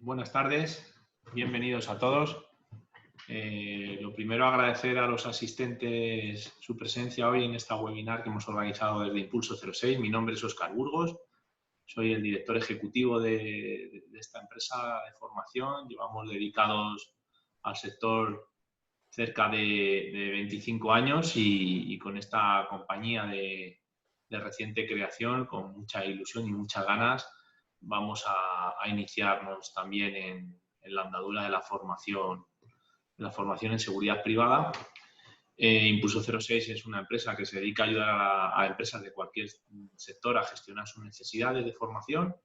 Buenas tardes, bienvenidos a todos. Lo primero, agradecer a los asistentes su presencia hoy en esta webinar que hemos organizado desde Impulso 06. Mi nombre es Óscar Burgos, soy el director ejecutivo de esta empresa de formación. Llevamos dedicados al sector cerca de 25 años y con esta compañía de reciente creación, con mucha ilusión y muchas ganas, vamos a iniciarnos también en la andadura de la formación en seguridad privada. Impulso 06 es una empresa que se dedica a ayudar a empresas de cualquier sector a gestionar sus necesidades de formación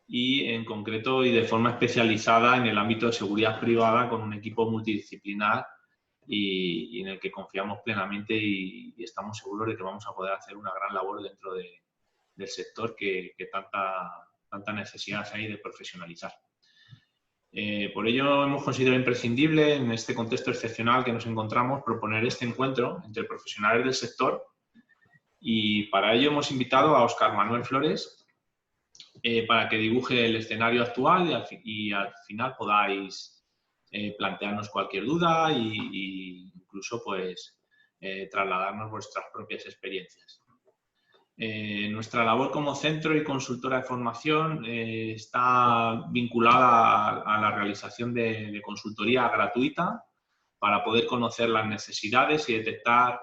y en concreto y de forma especializada en el ámbito de seguridad privada con un equipo multidisciplinar y en el que confiamos plenamente y estamos seguros de que vamos a poder hacer una gran labor dentro del sector que tanta necesidad hay de profesionalizar. Por ello hemos considerado imprescindible, en este contexto excepcional que nos encontramos, proponer este encuentro entre profesionales del sector, y para ello hemos invitado a Óscar Manuel Flores para que dibuje el escenario actual y al final podáis plantearnos cualquier duda e incluso pues, trasladarnos vuestras propias experiencias. Nuestra labor como centro y consultora de formación está vinculada a la realización de consultoría gratuita para poder conocer las necesidades y detectar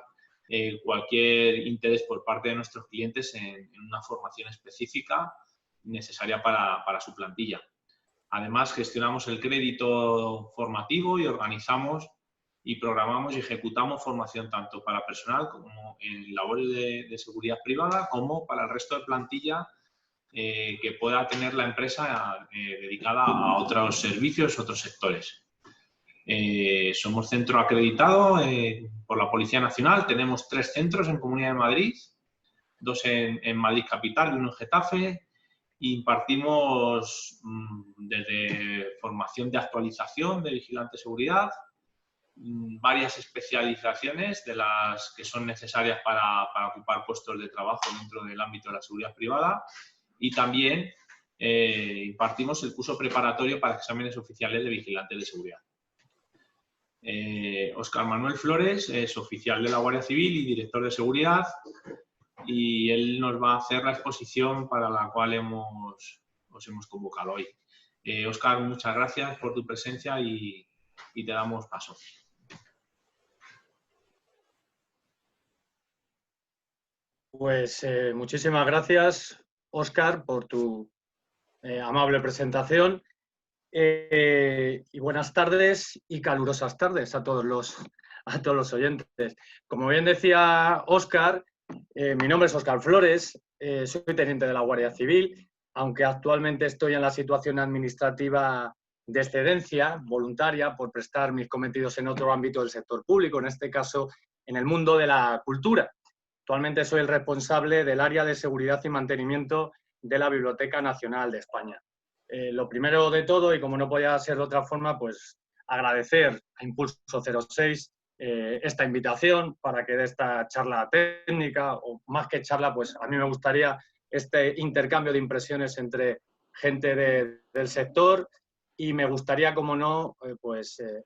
cualquier interés por parte de nuestros clientes en una formación específica necesaria para su plantilla. Además, gestionamos el crédito formativo y organizamos y programamos y ejecutamos formación tanto para personal como en labores de seguridad privada, como para el resto de plantilla que pueda tener la empresa dedicada a otros servicios, otros sectores. Somos centro acreditado por la Policía Nacional. Tenemos 3 centros en Comunidad de Madrid, 2 en Madrid Capital y 1 en Getafe. Impartimos desde formación de actualización de vigilante de seguridad, varias especializaciones de las que son necesarias para ocupar puestos de trabajo dentro del ámbito de la seguridad privada, y también impartimos el curso preparatorio para exámenes oficiales de vigilantes de seguridad. Óscar Manuel Flores es oficial de la Guardia Civil y director de seguridad, y él nos va a hacer la exposición para la cual os hemos convocado hoy. Óscar, muchas gracias por tu presencia y te damos paso. Pues muchísimas gracias, Óscar, por tu amable presentación. Y buenas tardes y calurosas tardes a todos los oyentes. Como bien decía Óscar, mi nombre es Óscar Flores, soy teniente de la Guardia Civil, aunque actualmente estoy en la situación administrativa de excedencia voluntaria por prestar mis cometidos en otro ámbito del sector público, en este caso en el mundo de la cultura. Actualmente soy el responsable del área de seguridad y mantenimiento de la Biblioteca Nacional de España. Lo primero de todo, y como no podía ser de otra forma, pues agradecer a Impulso 06 esta invitación para que dé esta charla técnica, o más que charla, pues a mí me gustaría este intercambio de impresiones entre gente del sector, y me gustaría, como no,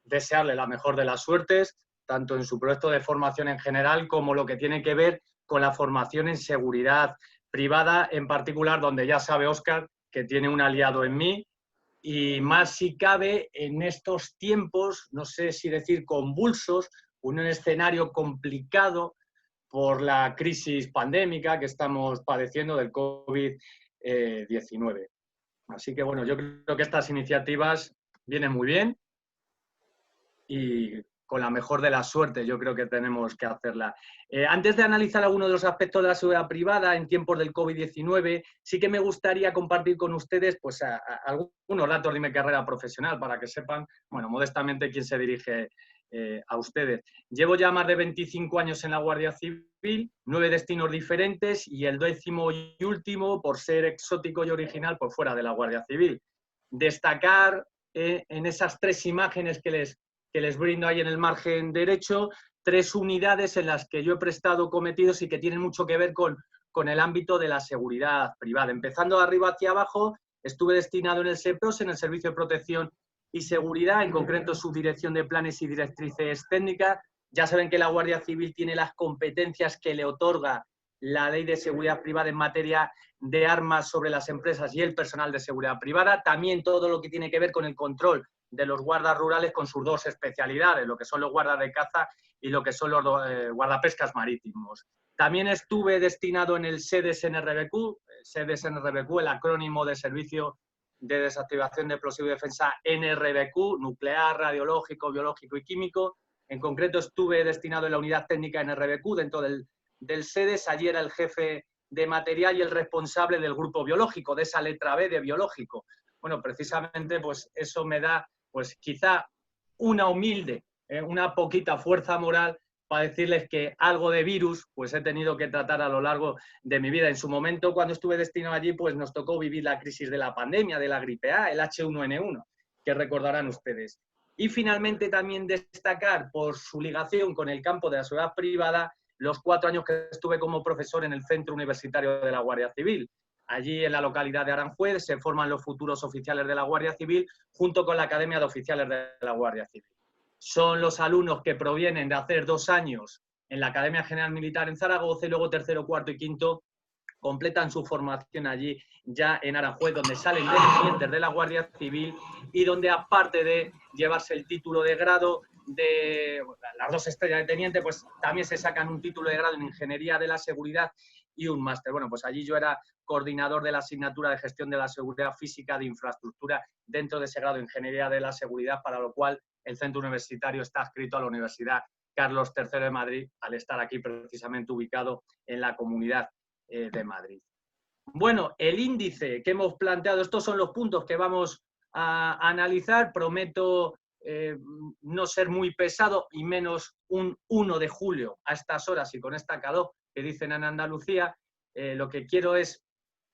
desearle la mejor de las suertes, tanto en su proyecto de formación en general como lo que tiene que ver con la formación en seguridad privada, en particular, donde ya sabe Óscar que tiene un aliado en mí, y más si cabe en estos tiempos, no sé si decir convulsos, un escenario complicado por la crisis pandémica que estamos padeciendo del COVID-19. Así que bueno, yo creo que estas iniciativas vienen muy bien y con la mejor de la suerte yo creo que tenemos que hacerla. Antes de analizar algunos de los aspectos de la seguridad privada en tiempos del COVID-19, sí que me gustaría compartir con ustedes pues, algunos datos de mi carrera profesional para que sepan, bueno, modestamente quién se dirige a ustedes. Llevo ya más de 25 años en la Guardia Civil, 9 destinos diferentes y el 10º y último, por ser exótico y original, por fuera de la Guardia Civil. Destacar en esas 3 imágenes que les brindo ahí en el margen derecho, 3 unidades en las que yo he prestado cometidos y que tienen mucho que ver con el ámbito de la seguridad privada. Empezando de arriba hacia abajo, Estuve destinado en el SEPROS, en el Servicio de Protección y Seguridad, en concreto Subdirección de Planes y Directrices Técnicas. Ya saben que la Guardia Civil tiene las competencias que le otorga la Ley de Seguridad Privada en materia de armas sobre las empresas y el personal de seguridad privada. También todo lo que tiene que ver con el control de los guardas rurales con sus dos especialidades, lo que son los guardas de caza y lo que son los guardapescas marítimos. También estuve destinado en el SEDES-NRBQ, el acrónimo de Servicio de Desactivación de Explosivos y Defensa NRBQ, nuclear, radiológico, biológico y químico. En concreto estuve destinado en la unidad técnica NRBQ dentro del SEDES. Allí era el jefe de material y el responsable del grupo biológico, de esa letra B de biológico. Bueno, precisamente pues eso me da pues quizá una humilde, una poquita fuerza moral para decirles que algo de virus pues he tenido que tratar a lo largo de mi vida. En su momento, cuando estuve destinado allí, pues nos tocó vivir la crisis de la pandemia, de la gripe A, el H1N1, que recordarán ustedes. Y finalmente también destacar por su ligación con el campo de la seguridad privada los 4 años que estuve como profesor en el Centro Universitario de la Guardia Civil. Allí en la localidad de Aranjuez se forman los futuros oficiales de la Guardia Civil junto con la Academia de Oficiales de la Guardia Civil. Son los alumnos que provienen de hacer 2 años en la Academia General Militar en Zaragoza y luego tercero, cuarto y quinto completan su formación allí ya en Aranjuez, donde salen de tenientes de la Guardia Civil y donde aparte de llevarse el título de grado de las 2 estrellas de teniente, pues también se sacan un título de grado en Ingeniería de la Seguridad y un máster. Bueno, pues allí yo era coordinador de la asignatura de Gestión de la Seguridad Física de Infraestructura dentro de ese grado de Ingeniería de la Seguridad, para lo cual el centro universitario está adscrito a la Universidad Carlos III de Madrid, al estar aquí precisamente ubicado en la Comunidad de Madrid. Bueno, el índice que hemos planteado, estos son los puntos que vamos a analizar. Prometo no ser muy pesado y menos un 1 de julio a estas horas y con esta calor que dicen en Andalucía. Lo que quiero es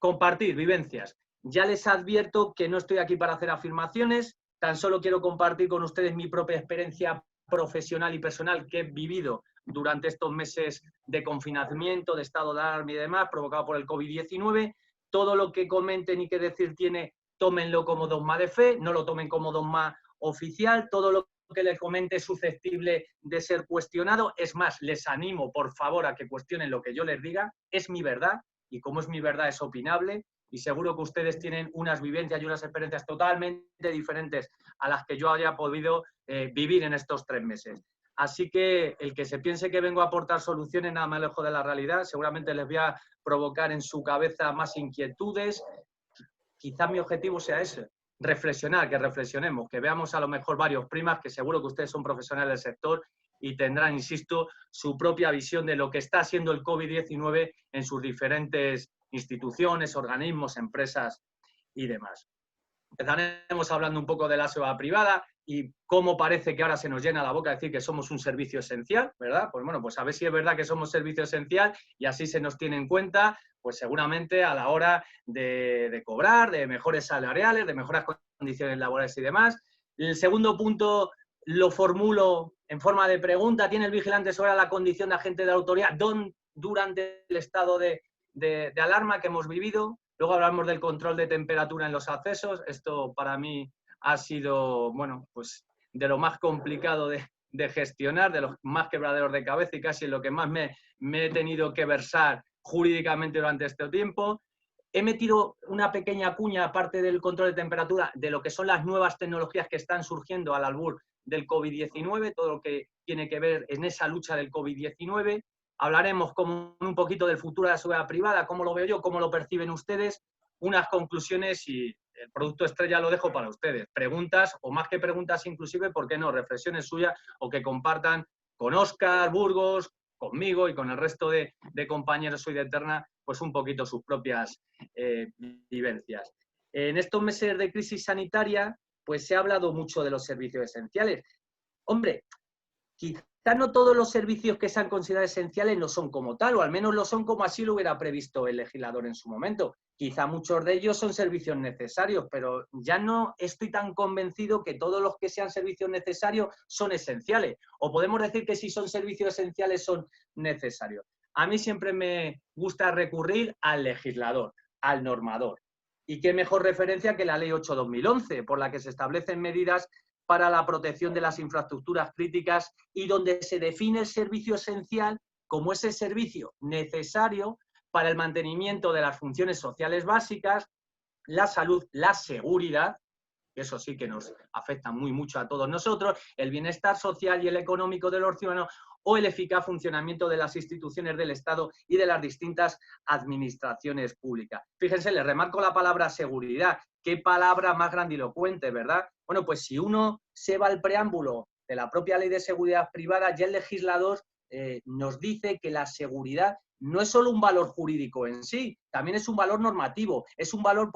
compartir vivencias. Ya les advierto que no estoy aquí para hacer afirmaciones, tan solo quiero compartir con ustedes mi propia experiencia profesional y personal que he vivido durante estos meses de confinamiento, de estado de alarma y demás, provocado por el COVID-19. Todo lo que comenten y que decir tiene, tómenlo como dogma de fe, no lo tomen como dogma oficial. Todo lo que les comente es susceptible de ser cuestionado. Es más, les animo, por favor, a que cuestionen lo que yo les diga. Es mi verdad, y como es mi verdad es opinable, y seguro que ustedes tienen unas vivencias y unas experiencias totalmente diferentes a las que yo haya podido vivir en estos 3 meses. Así que el que se piense que vengo a aportar soluciones nada más lejos de la realidad, seguramente les voy a provocar en su cabeza más inquietudes. Quizás mi objetivo sea ese, reflexionar, que reflexionemos, que veamos a lo mejor varios primas, que seguro que ustedes son profesionales del sector y tendrán, insisto, su propia visión de lo que está haciendo el COVID-19 en sus diferentes instituciones, organismos, empresas y demás. Empezaremos hablando un poco de la seguridad privada y cómo parece que ahora se nos llena la boca decir que somos un servicio esencial, ¿verdad? Pues bueno, pues a ver si es verdad que somos servicio esencial y así se nos tiene en cuenta, pues seguramente a la hora de cobrar, de mejores salariales, de mejores condiciones laborales y demás. El segundo punto lo formulo en forma de pregunta. ¿Tiene el vigilante sobre la condición de agente de autoridad durante el estado de alarma que hemos vivido? Luego hablamos del control de temperatura en los accesos. Esto para mí ha sido, bueno, pues de lo más complicado de gestionar, de los más quebraderos de cabeza y casi en lo que más me he tenido que versar jurídicamente durante este tiempo. He metido una pequeña cuña, aparte del control de temperatura, de lo que son las nuevas tecnologías que están surgiendo al albur del COVID-19, todo lo que tiene que ver en esa lucha del COVID-19. Hablaremos un poquito del futuro de la seguridad privada, cómo lo veo yo, cómo lo perciben ustedes, unas conclusiones y el producto estrella lo dejo para ustedes. Preguntas, o más que preguntas inclusive, ¿por qué no? Reflexiones suyas o que compartan con Óscar Burgos, conmigo y con el resto de compañeros hoy de Eterna, pues un poquito sus propias vivencias. En estos meses de crisis sanitaria, pues se ha hablado mucho de los servicios esenciales. Hombre, quizás no todos los servicios que se han considerado esenciales no son como tal, o al menos lo son como así lo hubiera previsto el legislador en su momento. Quizá muchos de ellos son servicios necesarios, pero ya no estoy tan convencido que todos los que sean servicios necesarios son esenciales. O podemos decir que si son servicios esenciales son necesarios. A mí siempre me gusta recurrir al legislador, al normador. Y qué mejor referencia que la Ley 8/2011, por la que se establecen medidas para la protección de las infraestructuras críticas y donde se define el servicio esencial como ese servicio necesario para el mantenimiento de las funciones sociales básicas, la salud, la seguridad, que eso sí que nos afecta muy mucho a todos nosotros, el bienestar social y el económico de los ciudadanos o el eficaz funcionamiento de las instituciones del Estado y de las distintas administraciones públicas. Fíjense, les remarco la palabra seguridad. Qué palabra más grandilocuente, ¿verdad? Bueno, pues si uno se va al preámbulo de la propia Ley de Seguridad Privada, ya el legislador nos dice que la seguridad no es solo un valor jurídico en sí, también es un valor normativo, es un valor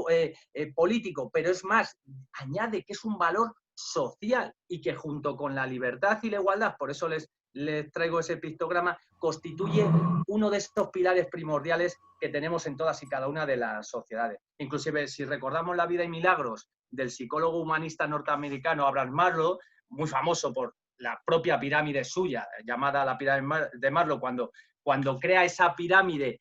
político, pero es más, añade que es un valor social y que junto con la libertad y la igualdad, por eso les traigo ese pictograma, constituye uno de estos pilares primordiales que tenemos en todas y cada una de las sociedades. Inclusive, si recordamos La vida y milagros del psicólogo humanista norteamericano Abraham Maslow, muy famoso por la propia pirámide suya, llamada la pirámide de Maslow, cuando crea esa pirámide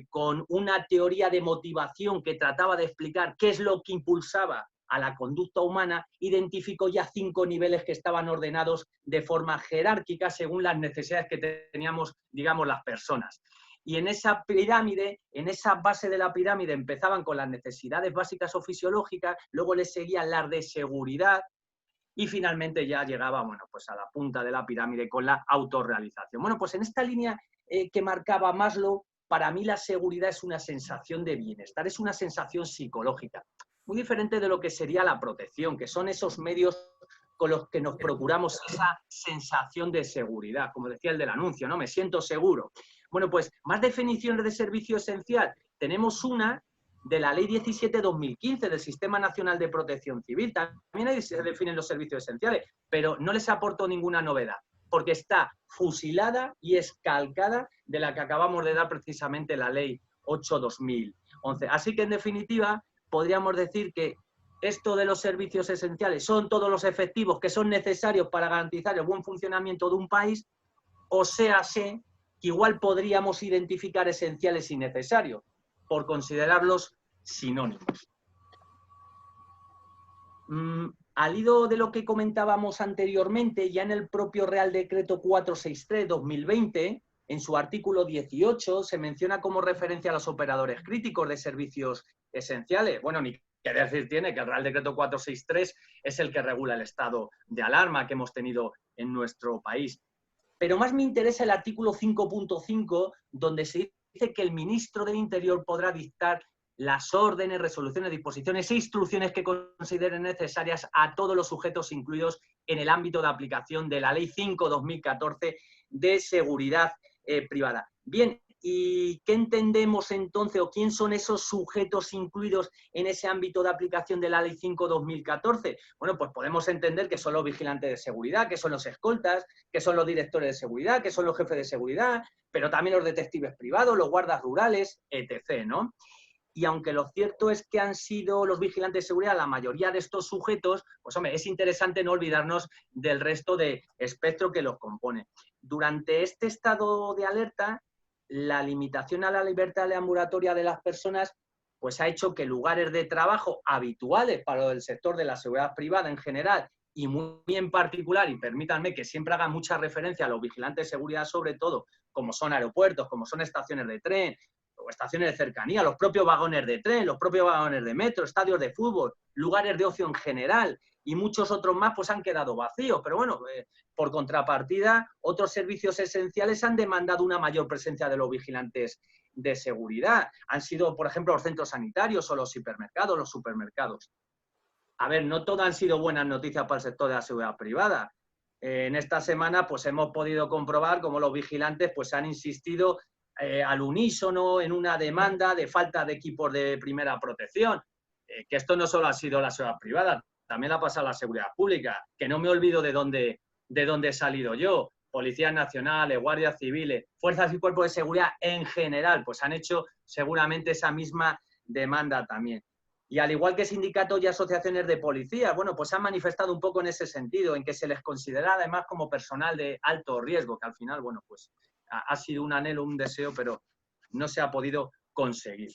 con una teoría de motivación que trataba de explicar qué es lo que impulsaba a la conducta humana, identificó ya 5 niveles que estaban ordenados de forma jerárquica según las necesidades que teníamos, digamos, las personas. Y en esa pirámide, en esa base de la pirámide, empezaban con las necesidades básicas o fisiológicas, luego le seguían las de seguridad, y finalmente ya llegaba, bueno, pues a la punta de la pirámide con la autorrealización. Bueno, pues en esta línea que marcaba Maslow, para mí la seguridad es una sensación de bienestar, es una sensación psicológica, muy diferente de lo que sería la protección, que son esos medios con los que nos procuramos esa sensación de seguridad, como decía el del anuncio, ¿no? Me siento seguro. Bueno, pues más definiciones de servicio esencial. Tenemos una de la Ley 17/2015 del Sistema Nacional de Protección Civil. También ahí se definen los servicios esenciales, pero no les aportó ninguna novedad, porque está fusilada y escalcada de la que acabamos de dar precisamente la Ley 8/2011. Así que, en definitiva, podríamos decir que esto de los servicios esenciales son todos los efectivos que son necesarios para garantizar el buen funcionamiento de un país, o sea, que igual podríamos identificar esenciales y necesarios, por considerarlos sinónimos. Al hilo de lo que comentábamos anteriormente, ya en el propio Real Decreto 463/2020, en su artículo 18, se menciona como referencia a los operadores críticos de servicios esenciales. Bueno, ni qué decir tiene que el Real Decreto 463 es el que regula el estado de alarma que hemos tenido en nuestro país. Pero más me interesa el artículo 5.5, donde se dice que el ministro del Interior podrá dictar las órdenes, resoluciones, disposiciones e instrucciones que consideren necesarias a todos los sujetos incluidos en el ámbito de aplicación de la Ley 5/2014 de seguridad privada. Bien, ¿y qué entendemos entonces o quién son esos sujetos incluidos en ese ámbito de aplicación de la Ley 5/2014? Bueno, pues podemos entender que son los vigilantes de seguridad, que son los escoltas, que son los directores de seguridad, que son los jefes de seguridad, pero también los detectives privados, los guardas rurales, etc., ¿no? Y aunque lo cierto es que han sido los vigilantes de seguridad la mayoría de estos sujetos, pues hombre, es interesante no olvidarnos del resto de espectro que los compone. Durante este estado de alerta, la limitación a la libertad ambulatoria de las personas pues ha hecho que lugares de trabajo habituales para el sector de la seguridad privada en general y muy en particular, y permítanme que siempre haga mucha referencia a los vigilantes de seguridad sobre todo, como son aeropuertos, como son estaciones de tren, o estaciones de cercanía, los propios vagones de tren, los propios vagones de metro, estadios de fútbol, lugares de ocio en general y muchos otros más pues han quedado vacíos. Pero bueno, por contrapartida, otros servicios esenciales han demandado una mayor presencia de los vigilantes de seguridad. Han sido, por ejemplo, los centros sanitarios o los hipermercados, los supermercados. A ver, no todas han sido buenas noticias para el sector de la seguridad privada. En esta semana pues hemos podido comprobar cómo los vigilantes pues han insistido al unísono en una demanda de falta de equipos de primera protección. Que esto no solo ha sido la seguridad privada, también ha pasado la seguridad pública, que no me olvido de dónde he salido yo. Policías nacionales, guardias civiles, fuerzas y cuerpos de seguridad en general, pues han hecho seguramente esa misma demanda también. Y al igual que sindicatos y asociaciones de policías, bueno, pues han manifestado un poco en ese sentido, en que se les considera además como personal de alto riesgo, que al final, bueno, pues ha sido un anhelo, un deseo, pero no se ha podido conseguir.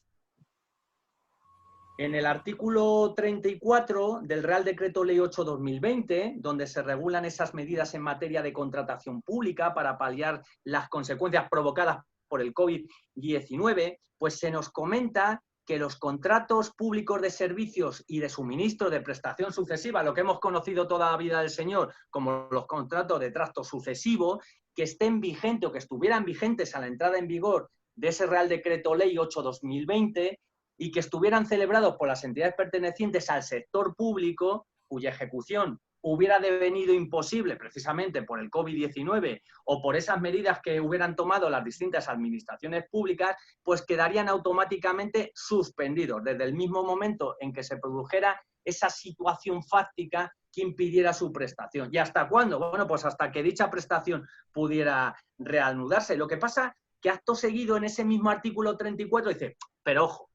En el artículo 34 del Real Decreto Ley 8/2020, donde se regulan esas medidas en materia de contratación pública para paliar las consecuencias provocadas por el COVID-19, pues se nos comenta que los contratos públicos de servicios y de suministro de prestación sucesiva, lo que hemos conocido toda la vida del señor como los contratos de trato sucesivo, que estén vigentes o que estuvieran vigentes a la entrada en vigor de ese Real Decreto Ley 8/2020 y que estuvieran celebrados por las entidades pertenecientes al sector público, cuya ejecución hubiera devenido imposible precisamente por el COVID-19 o por esas medidas que hubieran tomado las distintas administraciones públicas, pues quedarían automáticamente suspendidos desde el mismo momento en que se produjera esa situación fáctica que impidiera su prestación. ¿Y hasta cuándo? Bueno, pues hasta que dicha prestación pudiera reanudarse. Lo que pasa que acto seguido en ese mismo artículo 34 dice, pero ojo,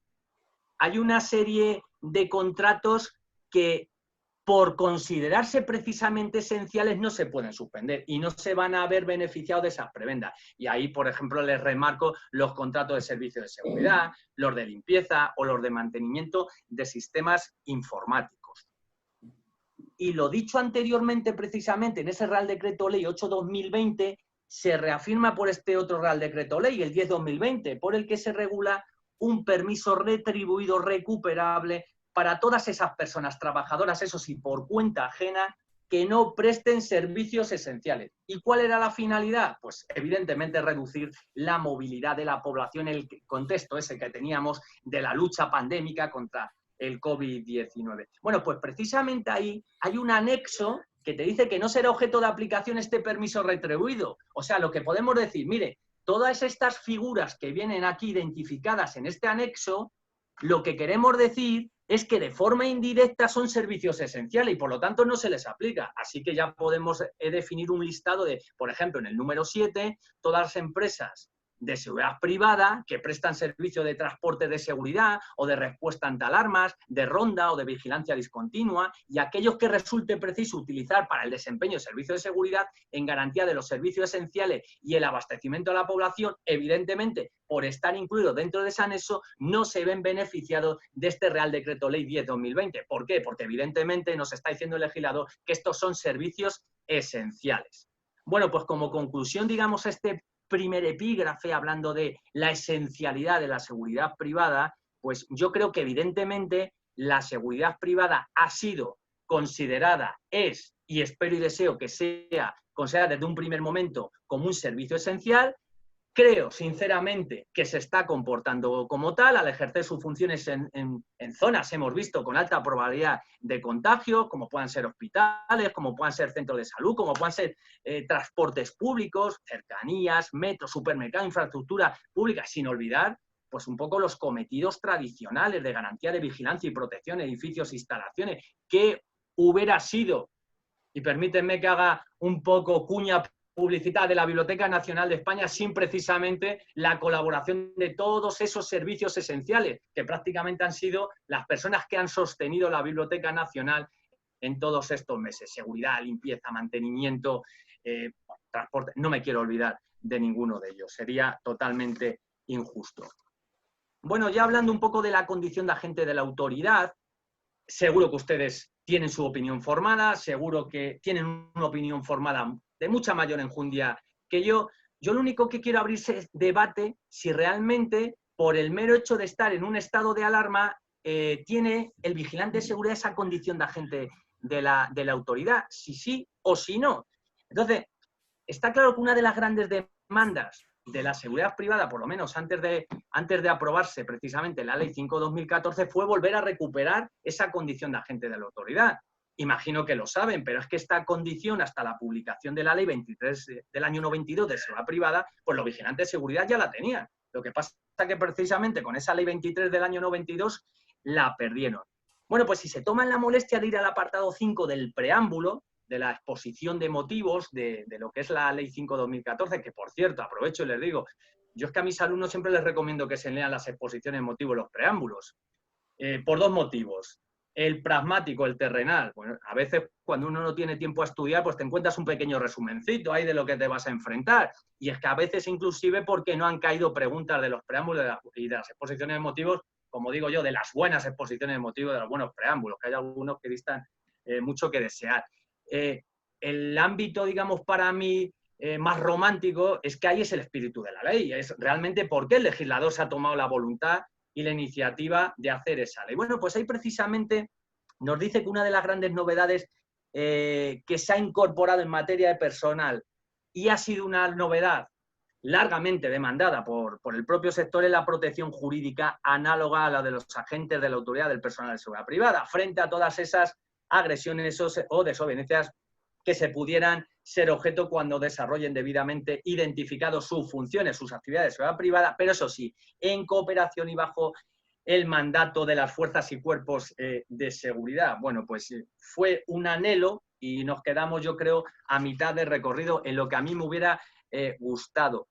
hay una serie de contratos que por considerarse precisamente esenciales no se pueden suspender y no se van a haber beneficiado de esas prebendas. Y ahí, por ejemplo, les remarco los contratos de servicio de seguridad, los de limpieza o los de mantenimiento de sistemas informáticos. Y lo dicho anteriormente, precisamente, en ese Real Decreto Ley 8/2020, se reafirma por este otro Real Decreto Ley, el 10/2020, por el que se regula un permiso retribuido recuperable para todas esas personas trabajadoras, eso sí, por cuenta ajena, que no presten servicios esenciales. ¿Y cuál era la finalidad? Pues evidentemente reducir la movilidad de la población en el contexto ese que teníamos de la lucha pandémica contra el COVID-19. Bueno, pues precisamente ahí hay un anexo que te dice que no será objeto de aplicación este permiso retribuido. O sea, lo que podemos decir, mire, todas estas figuras que vienen aquí identificadas en este anexo, lo que queremos decir es que de forma indirecta son servicios esenciales y por lo tanto no se les aplica. Así que ya podemos definir un listado de, por ejemplo, en el número 7, todas las empresas de seguridad privada que prestan servicio de transporte de seguridad o de respuesta ante alarmas, de ronda o de vigilancia discontinua y aquellos que resulte preciso utilizar para el desempeño de servicios de seguridad en garantía de los servicios esenciales y el abastecimiento a la población, evidentemente, por estar incluidos dentro de ese anexo, no se ven beneficiados de este Real Decreto Ley 10/2020. ¿Por qué? Porque evidentemente nos está diciendo el legislador que estos son servicios esenciales. Bueno, pues como conclusión, digamos, este primer epígrafe hablando de la esencialidad de la seguridad privada, pues yo creo que evidentemente la seguridad privada ha sido considerada, es y espero y deseo que sea considerada desde un primer momento como un servicio esencial. Creo, sinceramente, que se está comportando como tal al ejercer sus funciones en zonas, hemos visto, con alta probabilidad de contagio, como puedan ser hospitales, como puedan ser centros de salud, como puedan ser transportes públicos, cercanías, metros, supermercados, infraestructura pública, sin olvidar pues un poco los cometidos tradicionales de garantía de vigilancia y protección, edificios, instalaciones, que hubiera sido, y permítanme que haga un poco cuña publicidad de la Biblioteca Nacional de España sin precisamente la colaboración de todos esos servicios esenciales, que prácticamente han sido las personas que han sostenido la Biblioteca Nacional en todos estos meses. Seguridad, limpieza, mantenimiento, transporte. No me quiero olvidar de ninguno de ellos. Sería totalmente injusto. Bueno, ya hablando un poco de la condición de agente de la autoridad, seguro que ustedes tienen su opinión formada, seguro que tienen una opinión formada de mucha mayor enjundia que yo. Yo lo único que quiero abrirse es debate si realmente, por el mero hecho de estar en un estado de alarma, tiene el vigilante de seguridad esa condición de agente de la autoridad, si sí o si no. Entonces, está claro que una de las grandes demandas de la seguridad privada, por lo menos antes de aprobarse precisamente la Ley 5/2014, fue volver a recuperar esa condición de agente de la autoridad. Imagino que lo saben, pero es que esta condición, hasta la publicación de la Ley 23 del año 92 de seguridad privada, pues los vigilantes de seguridad ya la tenían. Lo que pasa es que precisamente con esa Ley 23 del año 92 la perdieron. Bueno, pues si se toman la molestia de ir al apartado 5 del preámbulo, de la exposición de motivos de lo que es la Ley 5/2014, que por cierto, aprovecho y les digo, yo es que a mis alumnos siempre les recomiendo que se lean las exposiciones de motivos, los preámbulos, por dos motivos. El pragmático, el terrenal. Bueno, a veces cuando uno no tiene tiempo a estudiar, pues te encuentras un pequeño resumencito ahí de lo que te vas a enfrentar. Y es que a veces inclusive porque no han caído preguntas de los preámbulos y de las exposiciones de motivos, como digo yo, de las buenas exposiciones de motivos, de los buenos preámbulos, que hay algunos que distan mucho que desear. El ámbito, digamos, para mí más romántico es que ahí es el espíritu de la ley, es realmente por qué el legislador se ha tomado la voluntad y la iniciativa de hacer esa ley. Bueno, pues ahí precisamente nos dice que una de las grandes novedades que se ha incorporado en materia de personal y ha sido una novedad largamente demandada por el propio sector es la protección jurídica análoga a la de los agentes de la autoridad del personal de seguridad privada frente a todas esas agresiones o desobediencias que se pudieran ser objeto cuando desarrollen debidamente identificados sus funciones, sus actividades de seguridad privada, pero eso sí, en cooperación y bajo el mandato de las fuerzas y cuerpos de seguridad. Bueno, pues fue un anhelo y nos quedamos, yo creo, a mitad de recorrido en lo que a mí me hubiera gustado.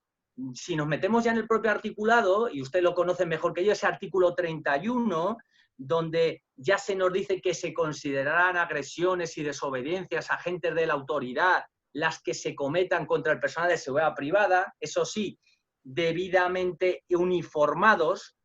Si nos metemos ya en el propio articulado, y usted lo conoce mejor que yo, ese artículo 31, donde ya se nos dice que se considerarán agresiones y desobediencias a agentes de la autoridad las que se cometan contra el personal de seguridad privada, eso sí, debidamente uniformados,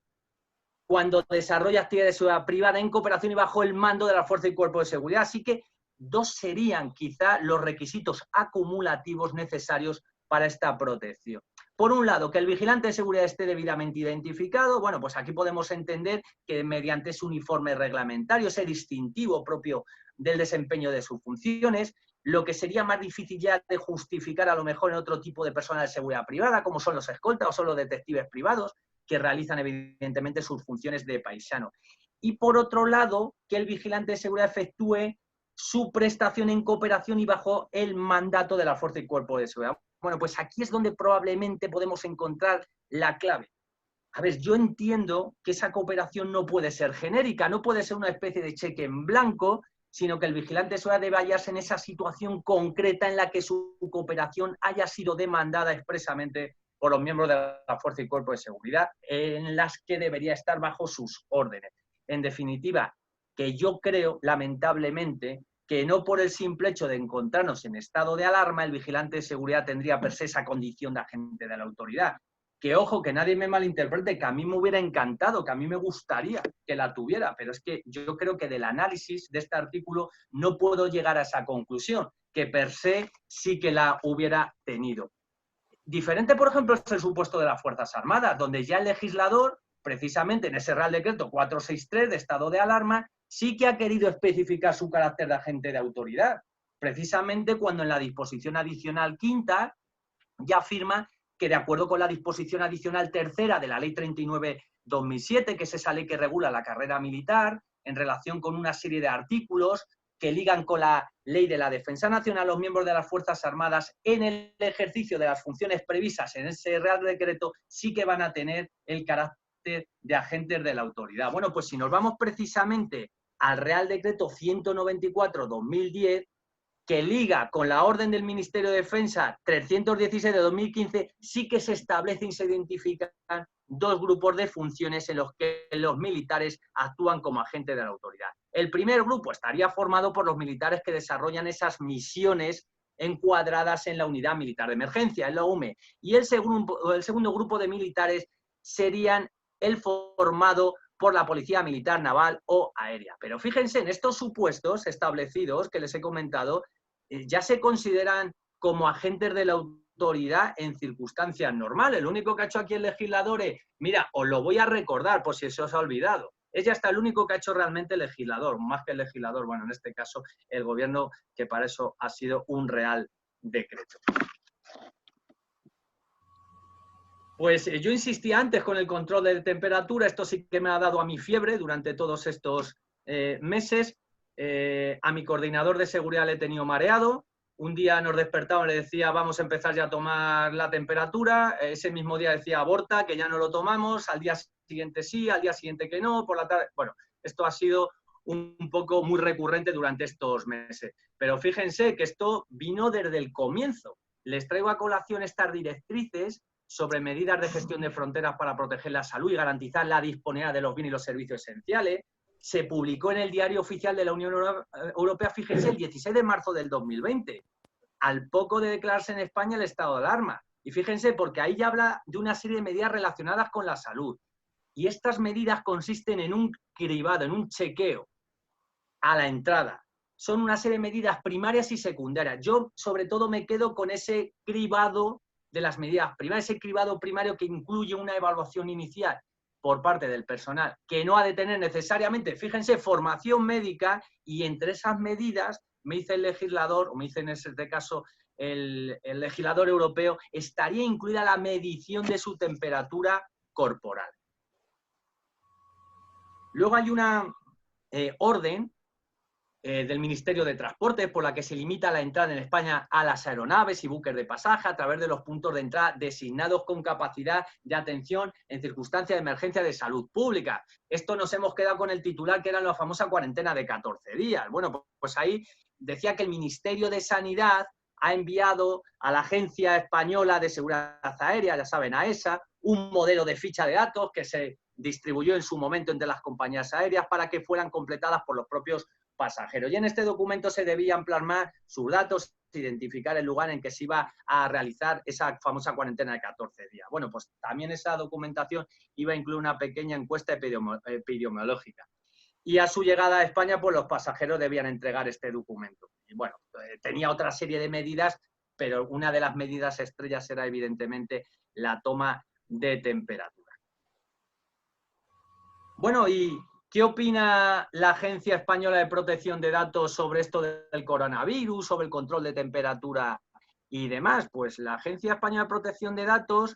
cuando desarrolla actividades de seguridad privada en cooperación y bajo el mando de la Fuerza y Cuerpo de Seguridad. Así que dos serían quizá los requisitos acumulativos necesarios para esta protección. Por un lado, que el vigilante de seguridad esté debidamente identificado. Bueno, pues aquí podemos entender que mediante ese uniforme reglamentario, ese distintivo propio del desempeño de sus funciones, lo que sería más difícil ya de justificar a lo mejor en otro tipo de personas de seguridad privada, como son los escoltas o son los detectives privados, que realizan evidentemente sus funciones de paisano. Y por otro lado, que el vigilante de seguridad efectúe su prestación en cooperación y bajo el mandato de la Fuerza y Cuerpo de Seguridad. Bueno, pues aquí es donde probablemente podemos encontrar la clave. A ver, yo entiendo que esa cooperación no puede ser genérica, no puede ser una especie de cheque en blanco, sino que el vigilante de seguridad debe hallarse en esa situación concreta en la que su cooperación haya sido demandada expresamente por los miembros de la Fuerza y Cuerpo de Seguridad, en las que debería estar bajo sus órdenes. En definitiva, que yo creo, lamentablemente, que no por el simple hecho de encontrarnos en estado de alarma, el vigilante de seguridad tendría per se esa condición de agente de la autoridad. Que ojo, que nadie me malinterprete, que a mí me hubiera encantado, que a mí me gustaría que la tuviera, pero es que yo creo que del análisis de este artículo no puedo llegar a esa conclusión, que per se sí que la hubiera tenido. Diferente, por ejemplo, es el supuesto de las Fuerzas Armadas, donde ya el legislador, precisamente en ese Real Decreto 463 de estado de alarma, sí que ha querido especificar su carácter de agente de autoridad. Precisamente cuando en la disposición adicional quinta ya afirma que de acuerdo con la disposición adicional tercera de la Ley 39/2007, que es esa ley que regula la carrera militar, en relación con una serie de artículos que ligan con la Ley de la Defensa Nacional, los miembros de las Fuerzas Armadas en el ejercicio de las funciones previstas en ese Real Decreto sí que van a tener el carácter de agentes de la autoridad. Bueno, pues si nos vamos precisamente al Real Decreto 194/2010, que liga con la orden del Ministerio de Defensa 316 de 2015, sí que se establecen y se identifican dos grupos de funciones en los que los militares actúan como agentes de la autoridad. El primer grupo estaría formado por los militares que desarrollan esas misiones encuadradas en la Unidad Militar de Emergencia, en la UME, y el segundo grupo de militares serían el formado por la Policía Militar, Naval o Aérea. Pero fíjense, en estos supuestos establecidos que les he comentado, ya se consideran como agentes de la autoridad en circunstancias normales. Lo único que ha hecho aquí el legislador es, mira, os lo voy a recordar por si se os ha olvidado. Es ya hasta el único que ha hecho realmente el legislador, más que el legislador, bueno, en este caso el gobierno, que para eso ha sido un Real Decreto. Pues yo insistí antes con el control de temperatura, esto sí que me ha dado a mi fiebre durante todos estos meses. A mi coordinador de seguridad le he tenido mareado. Un día nos despertamos y le decía, vamos a empezar ya a tomar la temperatura. Ese mismo día decía, aborta, que ya no lo tomamos. Al día siguiente sí, al día siguiente que no, por la tarde. Bueno, esto ha sido un poco muy recurrente durante estos meses. Pero fíjense que esto vino desde el comienzo. Les traigo a colación estas directrices sobre medidas de gestión de fronteras para proteger la salud y garantizar la disponibilidad de los bienes y los servicios esenciales. Se publicó en el Diario Oficial de la Unión Europea, fíjense, el 16 de marzo del 2020, al poco de declararse en España el estado de alarma. Y fíjense, porque ahí ya habla de una serie de medidas relacionadas con la salud. Y estas medidas consisten en un cribado, en un chequeo a la entrada. Son una serie de medidas primarias y secundarias. Yo, sobre todo, me quedo con ese cribado de las medidas primarias, ese cribado primario que incluye una evaluación inicial por parte del personal, que no ha de tener necesariamente, fíjense, formación médica, y entre esas medidas, me dice el legislador, o me dice en este caso el legislador europeo, estaría incluida la medición de su temperatura corporal. Luego hay una orden del Ministerio de Transporte por la que se limita la entrada en España a las aeronaves y buques de pasaje a través de los puntos de entrada designados con capacidad de atención en circunstancias de emergencia de salud pública. Esto nos hemos quedado con el titular, que era la famosa cuarentena de 14 días. Bueno, pues ahí decía que el Ministerio de Sanidad ha enviado a la Agencia Española de Seguridad Aérea, ya saben, a ESA, un modelo de ficha de datos que se distribuyó en su momento entre las compañías aéreas para que fueran completadas por los propios pasajeros. Y en este documento se debían plasmar sus datos, identificar el lugar en que se iba a realizar esa famosa cuarentena de 14 días. Bueno, pues también esa documentación iba a incluir una pequeña encuesta epidemiológica. Y a su llegada a España, pues los pasajeros debían entregar este documento. Y bueno, tenía otra serie de medidas, pero una de las medidas estrellas era evidentemente la toma de temperatura. Bueno, ¿y qué opina la Agencia Española de Protección de Datos sobre esto del coronavirus, sobre el control de temperatura y demás? Pues la Agencia Española de Protección de Datos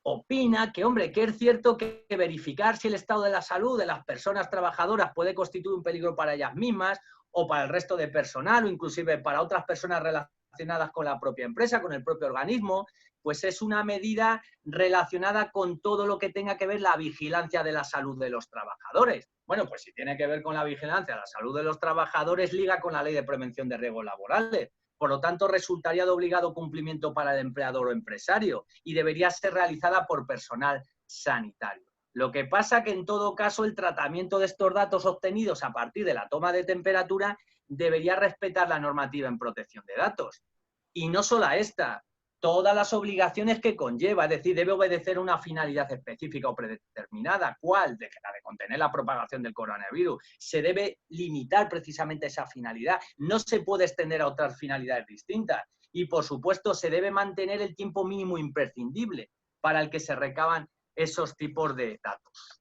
opina que, hombre, que es cierto que verificar si el estado de la salud de las personas trabajadoras puede constituir un peligro para ellas mismas o para el resto de personal o inclusive para otras personas relacionadas con la propia empresa, con el propio organismo, pues es una medida relacionada con todo lo que tenga que ver la vigilancia de la salud de los trabajadores. Bueno, pues si tiene que ver con la vigilancia de la salud de los trabajadores, liga con la Ley de Prevención de Riesgos Laborales. Por lo tanto, resultaría de obligado cumplimiento para el empleador o empresario y debería ser realizada por personal sanitario. Lo que pasa que, en todo caso, el tratamiento de estos datos obtenidos a partir de la toma de temperatura debería respetar la normativa en protección de datos. Y no solo esta, todas las obligaciones que conlleva, es decir, debe obedecer una finalidad específica o predeterminada. ¿Cuál? La de contener la propagación del coronavirus. Se debe limitar precisamente esa finalidad. No se puede extender a otras finalidades distintas. Y, por supuesto, se debe mantener el tiempo mínimo imprescindible para el que se recaban esos tipos de datos.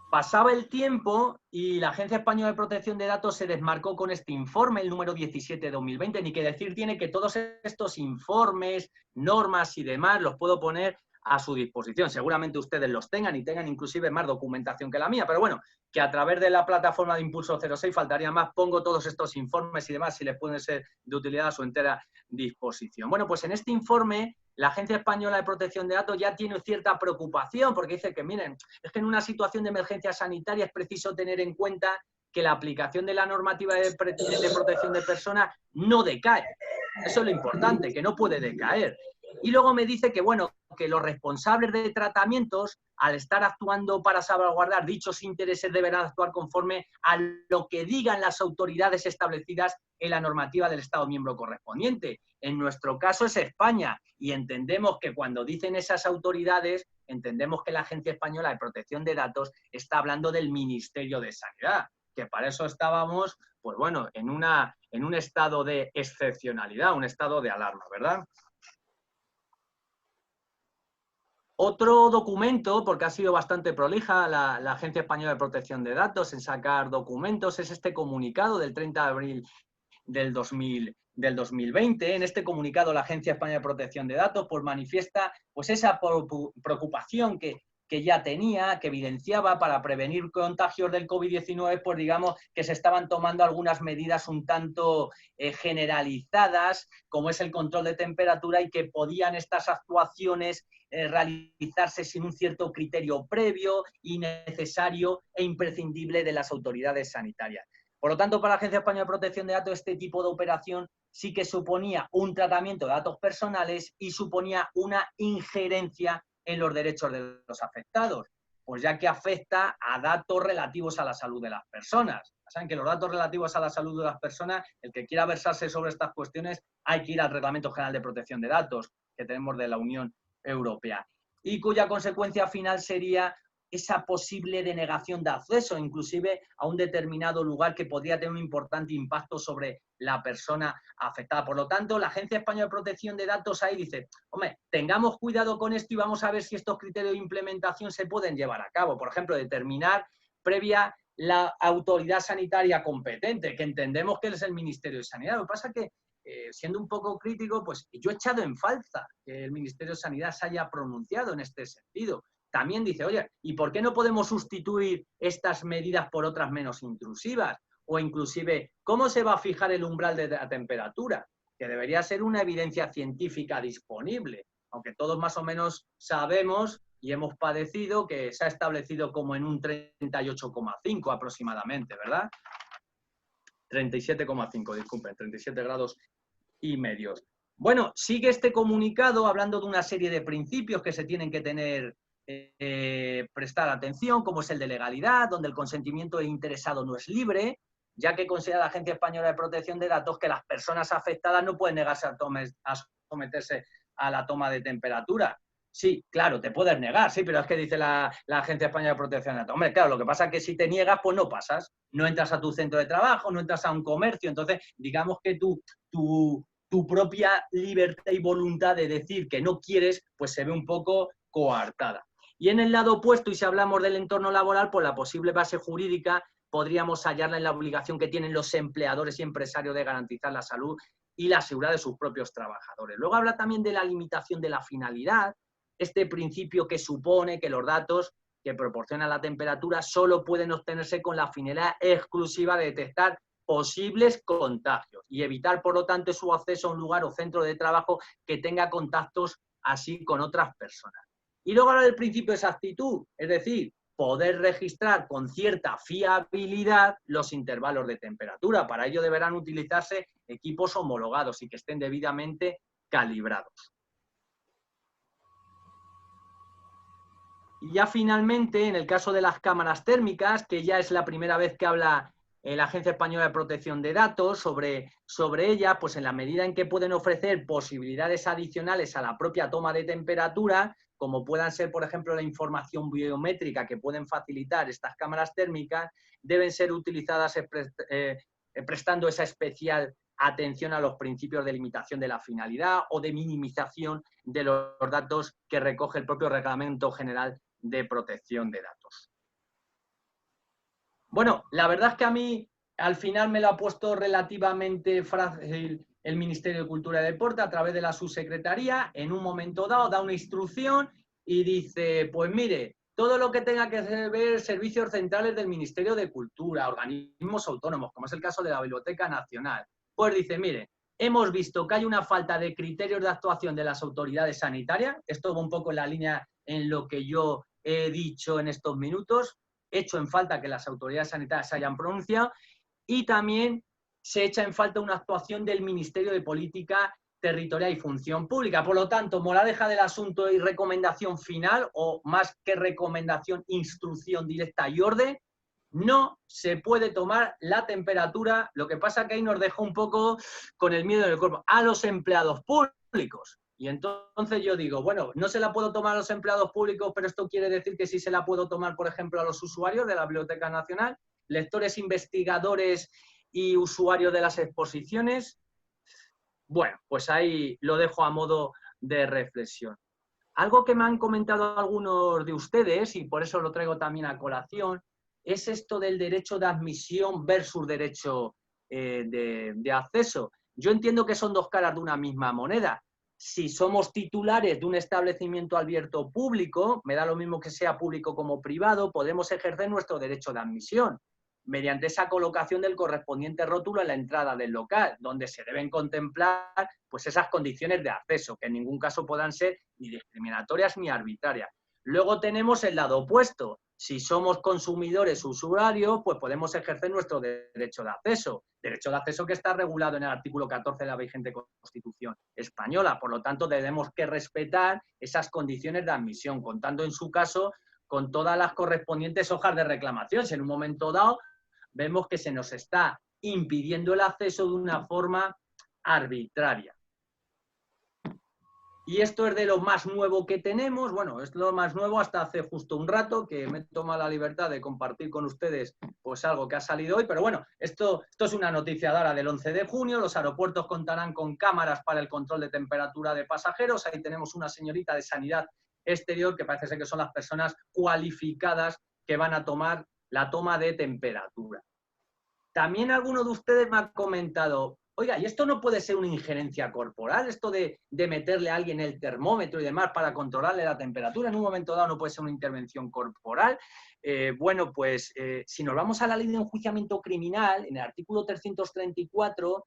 Pasaba el tiempo y la Agencia Española de Protección de Datos se desmarcó con este informe, el número 17 de 2020. Ni que decir tiene que todos estos informes, normas y demás los puedo poner a su disposición. Seguramente ustedes los tengan y tengan inclusive más documentación que la mía, pero bueno, que a través de la plataforma de Impulso 06 faltaría más, pongo todos estos informes y demás si les pueden ser de utilidad a su entera disposición. Bueno, pues en este informe la Agencia Española de Protección de Datos ya tiene cierta preocupación porque dice que, miren, es que en una situación de emergencia sanitaria es preciso tener en cuenta que la aplicación de la normativa de protección de personas no decae. Eso es lo importante, que no puede decaer. Y luego me dice que, bueno, que los responsables de tratamientos, al estar actuando para salvaguardar dichos intereses, deberán actuar conforme a lo que digan las autoridades establecidas en la normativa del Estado miembro correspondiente. En nuestro caso es España, y entendemos que cuando dicen esas autoridades, entendemos que la Agencia Española de Protección de Datos está hablando del Ministerio de Sanidad, que para eso estábamos, pues bueno, en un estado de excepcionalidad, un estado de alarma, ¿verdad? Otro documento, porque ha sido bastante prolija la Agencia Española de Protección de Datos en sacar documentos, es este comunicado del 30 de abril del 2020. En este comunicado la Agencia Española de Protección de Datos pues manifiesta pues esa preocupación que ya tenía, que evidenciaba para prevenir contagios del COVID-19, pues digamos que se estaban tomando algunas medidas un tanto generalizadas, como es el control de temperatura, y que podían estas actuaciones realizarse sin un cierto criterio previo y necesario e imprescindible de las autoridades sanitarias. Por lo tanto, para la Agencia Española de Protección de Datos, este tipo de operación sí que suponía un tratamiento de datos personales y suponía una injerencia en los derechos de los afectados, pues ya que afecta a datos relativos a la salud de las personas. Saben que los datos relativos a la salud de las personas, el que quiera versarse sobre estas cuestiones, hay que ir al Reglamento General de Protección de Datos que tenemos de la Unión Europea. y cuya consecuencia final sería esa posible denegación de acceso, inclusive a un determinado lugar que podría tener un importante impacto sobre la persona afectada. Por lo tanto, la Agencia Española de Protección de Datos ahí dice, hombre, tengamos cuidado con esto y vamos a ver si estos criterios de implementación se pueden llevar a cabo. Por ejemplo, determinar previa la autoridad sanitaria competente, que entendemos que es el Ministerio de Sanidad. Lo que pasa es que, siendo un poco crítico, pues yo he echado en falta que el Ministerio de Sanidad se haya pronunciado en este sentido. También dice, oye, ¿y por qué no podemos sustituir estas medidas por otras menos intrusivas? O inclusive, ¿cómo se va a fijar el umbral de la temperatura? Que debería ser una evidencia científica disponible, aunque todos más o menos sabemos y hemos padecido que se ha establecido como en un 38,5 aproximadamente, ¿verdad? 37,5, disculpen, 37 grados y medios. Bueno, sigue este comunicado hablando de una serie de principios que se tienen que tener prestar atención, como es el de legalidad, donde el consentimiento del interesado no es libre, ya que considera la Agencia Española de Protección de Datos que las personas afectadas no pueden negarse a someterse a la toma de temperatura. Sí, claro, te puedes negar, sí, pero es que dice la Agencia Española de Protección de Datos. Hombre, claro, lo que pasa es que si te niegas, pues no pasas. No entras a tu centro de trabajo, no entras a un comercio. Entonces, digamos que tu propia libertad y voluntad de decir que no quieres, pues se ve un poco coartada. Y en el lado opuesto, y si hablamos del entorno laboral, pues la posible base jurídica podríamos hallarla en la obligación que tienen los empleadores y empresarios de garantizar la salud y la seguridad de sus propios trabajadores. Luego habla también de la limitación de la finalidad, este principio que supone que los datos que proporciona la temperatura solo pueden obtenerse con la finalidad exclusiva de detectar posibles contagios y evitar, por lo tanto, su acceso a un lugar o centro de trabajo que tenga contactos así con otras personas. Y luego habla del principio de exactitud, es decir, poder registrar con cierta fiabilidad los intervalos de temperatura. Para ello deberán utilizarse equipos homologados y que estén debidamente calibrados. Y ya finalmente, en el caso de las cámaras térmicas, que ya es la primera vez que habla la Agencia Española de Protección de Datos sobre ella, pues en la medida en que pueden ofrecer posibilidades adicionales a la propia toma de temperatura, como puedan ser, por ejemplo, la información biométrica que pueden facilitar estas cámaras térmicas, deben ser utilizadas prestando esa especial atención a los principios de limitación de la finalidad o de minimización de los datos que recoge el propio Reglamento General de Protección de Datos. Bueno, la verdad es que a mí al final me lo ha puesto relativamente fácil el Ministerio de Cultura y Deporte a través de la subsecretaría. En un momento dado da una instrucción y dice, pues mire, todo lo que tenga que ver servicios centrales del Ministerio de Cultura, organismos autónomos, como es el caso de la Biblioteca Nacional, pues dice, mire, hemos visto que hay una falta de criterios de actuación de las autoridades sanitarias. Esto va un poco en la línea en lo que yo he dicho en estos minutos. Hecho en falta que las autoridades sanitarias se hayan pronunciado y también se echa en falta una actuación del Ministerio de Política Territorial y Función Pública. Por lo tanto, moraleja del asunto y recomendación final, o más que recomendación, instrucción directa y orden, no se puede tomar la temperatura. Lo que pasa que ahí nos dejó un poco con el miedo en el cuerpo a los empleados públicos. Y entonces yo digo, bueno, no se la puedo tomar a los empleados públicos, pero esto quiere decir que sí se la puedo tomar, por ejemplo, a los usuarios de la Biblioteca Nacional, lectores, investigadores y usuarios de las exposiciones. Bueno, pues ahí lo dejo a modo de reflexión. Algo que me han comentado algunos de ustedes, y por eso lo traigo también a colación, es esto del derecho de admisión versus derecho de acceso. Yo entiendo que son dos caras de una misma moneda. Si somos titulares de un establecimiento abierto público, me da lo mismo que sea público como privado, podemos ejercer nuestro derecho de admisión mediante esa colocación del correspondiente rótulo en la entrada del local, donde se deben contemplar pues, esas condiciones de acceso, que en ningún caso puedan ser ni discriminatorias ni arbitrarias. Luego tenemos el lado opuesto. Si somos consumidores usuarios, pues podemos ejercer nuestro derecho de acceso que está regulado en el artículo 14 de la vigente Constitución española. Por lo tanto, debemos que respetar esas condiciones de admisión, contando en su caso con todas las correspondientes hojas de reclamación. Si en un momento dado vemos que se nos está impidiendo el acceso de una forma arbitraria. Y esto es de lo más nuevo que tenemos. Bueno, es lo más nuevo hasta hace justo un rato, que me he tomado la libertad de compartir con ustedes pues algo que ha salido hoy. Pero bueno, esto es una noticia dada del 11 de junio. Los aeropuertos contarán con cámaras para el control de temperatura de pasajeros. Ahí tenemos una señorita de Sanidad Exterior, que parece ser que son las personas cualificadas que van a tomar la toma de temperatura. También alguno de ustedes me ha comentado, oiga, ¿y esto no puede ser una injerencia corporal? Esto de meterle a alguien el termómetro y demás para controlarle la temperatura, en un momento dado no puede ser una intervención corporal. Bueno, pues si nos vamos a la ley de enjuiciamiento criminal, en el artículo 334,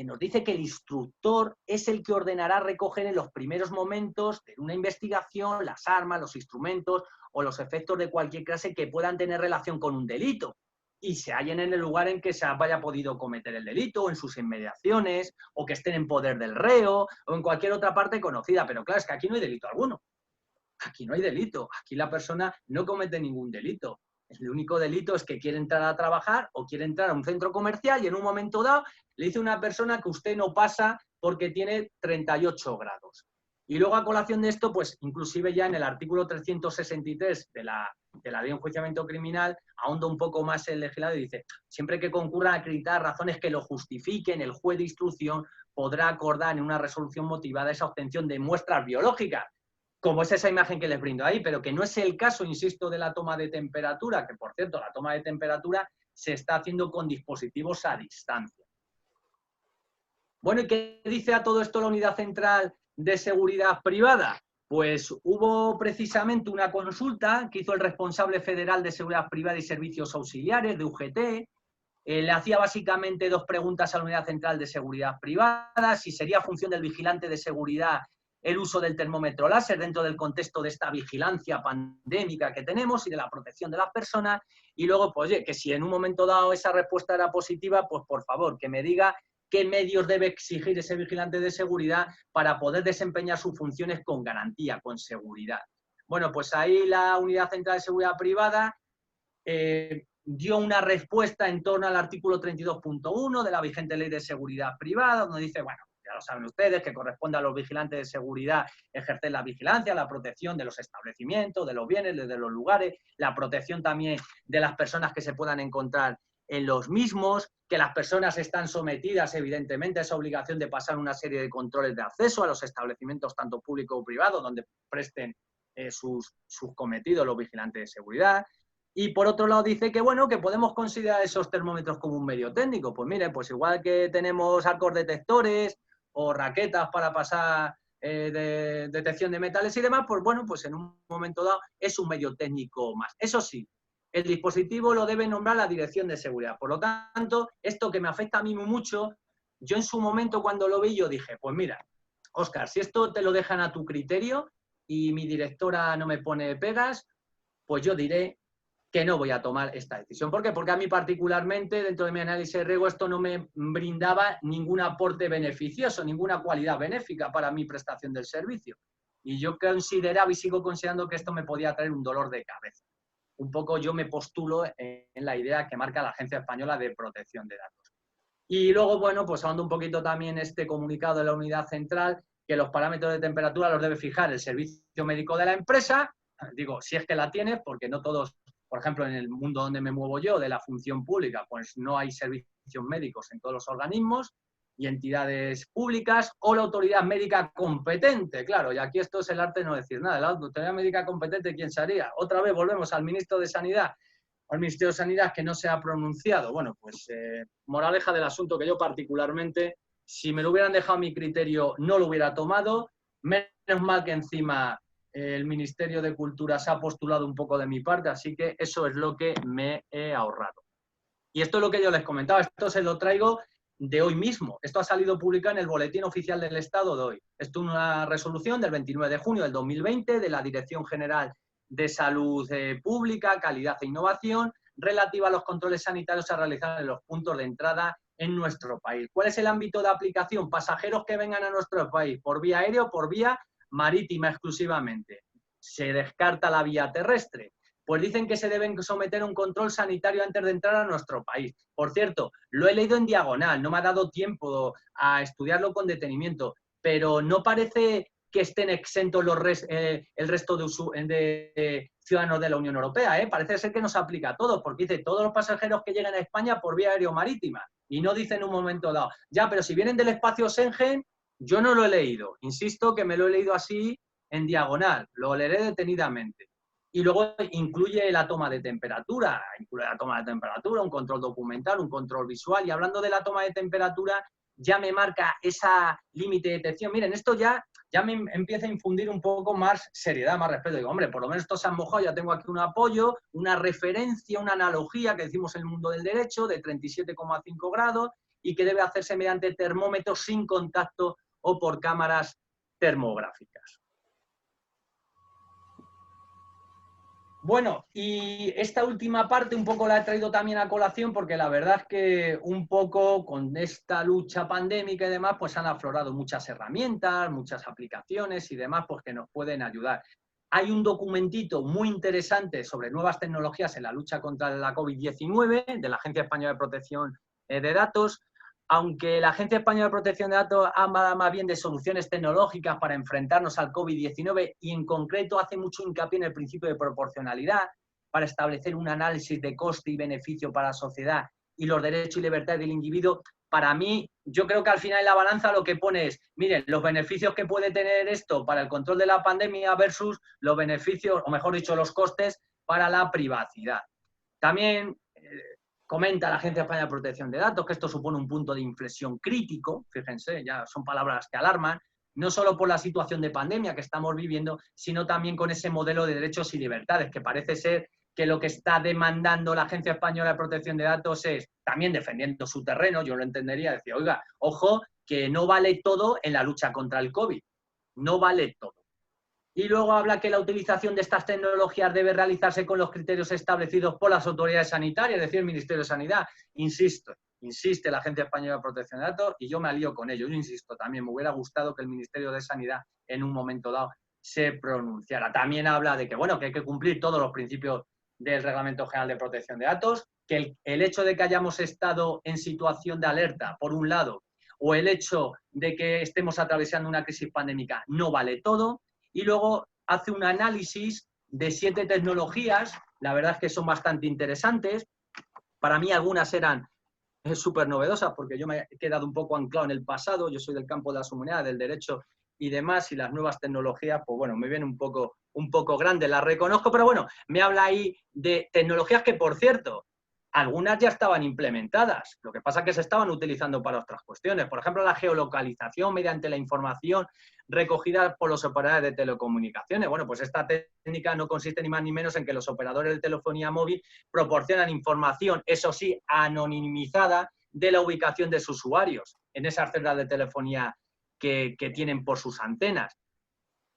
nos dice que el instructor es el que ordenará recoger en los primeros momentos de una investigación las armas, los instrumentos o los efectos de cualquier clase que puedan tener relación con un delito y se hallen en el lugar en que se haya podido cometer el delito, o en sus inmediaciones, o que estén en poder del reo, o en cualquier otra parte conocida. Pero claro, es que aquí no hay delito alguno. Aquí no hay delito. Aquí la persona no comete ningún delito. El único delito es que quiere entrar a trabajar o quiere entrar a un centro comercial y en un momento dado le dice a una persona que usted no pasa porque tiene 38 grados. Y luego a colación de esto, pues inclusive ya en el artículo 363 de la ley de enjuiciamiento criminal, ahonda un poco más el legislador y dice, siempre que concurran a acreditar razones que lo justifiquen, el juez de instrucción podrá acordar en una resolución motivada esa obtención de muestras biológicas, como es esa imagen que les brindo ahí, pero que no es el caso, insisto, de la toma de temperatura, que por cierto, la toma de temperatura se está haciendo con dispositivos a distancia. Bueno, ¿y qué dice a todo esto la Unidad Central de Seguridad Privada? Pues hubo precisamente una consulta que hizo el responsable federal de Seguridad Privada y Servicios Auxiliares de UGT. Le hacía básicamente dos preguntas a la Unidad Central de Seguridad Privada, si sería función del vigilante de seguridad el uso del termómetro láser dentro del contexto de esta vigilancia pandémica que tenemos y de la protección de las personas. Y luego, pues oye, que si en un momento dado esa respuesta era positiva, pues por favor, que me diga qué medios debe exigir ese vigilante de seguridad para poder desempeñar sus funciones con garantía, con seguridad. Bueno, pues ahí la Unidad Central de Seguridad Privada dio una respuesta en torno al artículo 32.1 de la vigente Ley de Seguridad Privada, donde dice, bueno, ya lo saben ustedes, que corresponde a los vigilantes de seguridad ejercer la vigilancia, la protección de los establecimientos, de los bienes, de los lugares, la protección también de las personas que se puedan encontrar en los mismos, que las personas están sometidas, evidentemente, a esa obligación de pasar una serie de controles de acceso a los establecimientos, tanto públicos como privados, donde presten sus cometidos los vigilantes de seguridad. Y por otro lado dice que, bueno, que podemos considerar esos termómetros como un medio técnico. Pues mire, pues igual que tenemos arcos detectores o raquetas para pasar de detección de metales y demás, pues bueno, pues en un momento dado es un medio técnico más. Eso sí, el dispositivo lo debe nombrar la Dirección de Seguridad. Por lo tanto, esto que me afecta a mí mucho, yo en su momento cuando lo vi, yo dije, pues mira, Óscar, si esto te lo dejan a tu criterio y mi directora no me pone pegas, pues yo diré que no voy a tomar esta decisión. ¿Por qué? Porque a mí particularmente, dentro de mi análisis de riesgo, esto no me brindaba ningún aporte beneficioso, ninguna cualidad benéfica para mi prestación del servicio. Y yo consideraba y sigo considerando que esto me podía traer un dolor de cabeza. Un poco yo me postulo en la idea que marca la Agencia Española de Protección de Datos. Y luego, bueno, pues hablando un poquito también este comunicado de la Unidad Central, que los parámetros de temperatura los debe fijar el servicio médico de la empresa, digo, si es que la tiene, porque no todos, por ejemplo, en el mundo donde me muevo yo, de la función pública, pues no hay servicios médicos en todos los organismos y entidades públicas, o la autoridad médica competente, claro, y aquí esto es el arte de no decir nada. La autoridad médica competente, ¿quién sería? Otra vez volvemos al ministro de Sanidad, al Ministerio de Sanidad que no se ha pronunciado. Bueno, pues moraleja del asunto, que yo particularmente, si me lo hubieran dejado a mi criterio, no lo hubiera tomado. Menos mal que encima el Ministerio de Cultura se ha postulado un poco de mi parte, así que eso es lo que me he ahorrado. Y esto es lo que yo les comentaba, esto se lo traigo de hoy mismo. Esto ha salido publicado en el Boletín Oficial del Estado de hoy. Esto es una resolución del 29 de junio del 2020 de la Dirección General de Salud Pública, Calidad e Innovación, relativa a los controles sanitarios a realizar en los puntos de entrada en nuestro país. ¿Cuál es el ámbito de aplicación? Pasajeros que vengan a nuestro país por vía aérea o por vía marítima exclusivamente. Se descarta la vía terrestre. Pues dicen que se deben someter a un control sanitario antes de entrar a nuestro país. Por cierto, lo he leído en diagonal, no me ha dado tiempo a estudiarlo con detenimiento, pero no parece que estén exentos el resto de ciudadanos de la Unión Europea, ¿eh? Parece ser que nos aplica a todos, porque dice todos los pasajeros que lleguen a España por vía aéreo-marítima. Y no dice en un momento dado, ya, pero si vienen del espacio Schengen, yo no lo he leído. Insisto que me lo he leído así en diagonal, lo leeré detenidamente. Y luego incluye la toma de temperatura, un control documental, un control visual. Y hablando de la toma de temperatura, ya me marca esa límite de detección. Miren, esto ya me empieza a infundir un poco más seriedad, más respeto. Digo, hombre, por lo menos esto se han mojado, ya tengo aquí un apoyo, una referencia, una analogía que decimos en el mundo del derecho de 37,5 grados y que debe hacerse mediante termómetros sin contacto o por cámaras termográficas. Bueno, y esta última parte un poco la he traído también a colación porque la verdad es que un poco con esta lucha pandémica y demás, pues han aflorado muchas herramientas, muchas aplicaciones y demás, pues que nos pueden ayudar. Hay un documentito muy interesante sobre nuevas tecnologías en la lucha contra la COVID-19 de la Agencia Española de Protección de Datos. Aunque la Agencia Española de Protección de Datos habla más bien de soluciones tecnológicas para enfrentarnos al COVID-19 y en concreto hace mucho hincapié en el principio de proporcionalidad para establecer un análisis de coste y beneficio para la sociedad y los derechos y libertades del individuo, para mí, yo creo que al final en la balanza lo que pone es, miren, los beneficios que puede tener esto para el control de la pandemia versus los beneficios, o mejor dicho, los costes para la privacidad. También comenta la Agencia Española de Protección de Datos que esto supone un punto de inflexión crítico, fíjense, ya son palabras que alarman, no solo por la situación de pandemia que estamos viviendo, sino también con ese modelo de derechos y libertades, que parece ser que lo que está demandando la Agencia Española de Protección de Datos es, también defendiendo su terreno, yo lo entendería, decir, oiga, ojo, que no vale todo en la lucha contra el COVID, no vale todo. Y luego habla que la utilización de estas tecnologías debe realizarse con los criterios establecidos por las autoridades sanitarias, es decir, el Ministerio de Sanidad. Insiste la Agencia Española de Protección de Datos y yo me alío con ello. Yo insisto también, me hubiera gustado que el Ministerio de Sanidad en un momento dado se pronunciara. También habla de que, bueno, que hay que cumplir todos los principios del Reglamento General de Protección de Datos, que el hecho de que hayamos estado en situación de alerta, por un lado, o el hecho de que estemos atravesando una crisis pandémica no vale todo. Y luego hace un análisis de 7 tecnologías, la verdad es que son bastante interesantes. Para mí algunas eran súper novedosas porque yo me he quedado un poco anclado en el pasado, yo soy del campo de las humanidades, del derecho y demás, y las nuevas tecnologías, pues bueno, me vienen un poco grandes, las reconozco, pero bueno, me habla ahí de tecnologías que, por cierto, algunas ya estaban implementadas, lo que pasa es que se estaban utilizando para otras cuestiones. Por ejemplo, la geolocalización mediante la información recogida por los operadores de telecomunicaciones. Bueno, pues esta técnica no consiste ni más ni menos en que los operadores de telefonía móvil proporcionan información, eso sí, anonimizada, de la ubicación de sus usuarios en esas celdas de telefonía que tienen por sus antenas.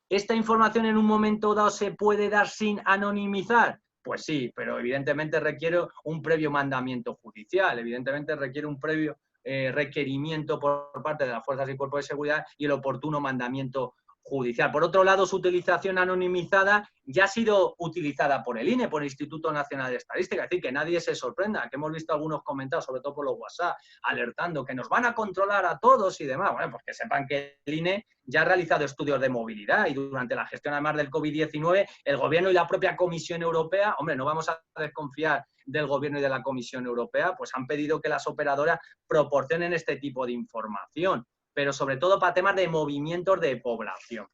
¿Esta información en un momento dado se puede dar sin anonimizar? Pues sí, pero evidentemente requiere un previo mandamiento judicial, evidentemente requiere un previo requerimiento por parte de las fuerzas y cuerpos de seguridad y el oportuno mandamiento judicial. Por otro lado, su utilización anonimizada ya ha sido utilizada por el INE, por el Instituto Nacional de Estadística, es decir, que nadie se sorprenda, que hemos visto algunos comentarios, sobre todo por los WhatsApp, alertando que nos van a controlar a todos y demás. Bueno, pues que sepan que el INE ya ha realizado estudios de movilidad y durante la gestión además del COVID-19, el Gobierno y la propia Comisión Europea, hombre, no vamos a desconfiar del Gobierno y de la Comisión Europea, pues han pedido que las operadoras proporcionen este tipo de información, pero sobre todo para temas de movimientos de población.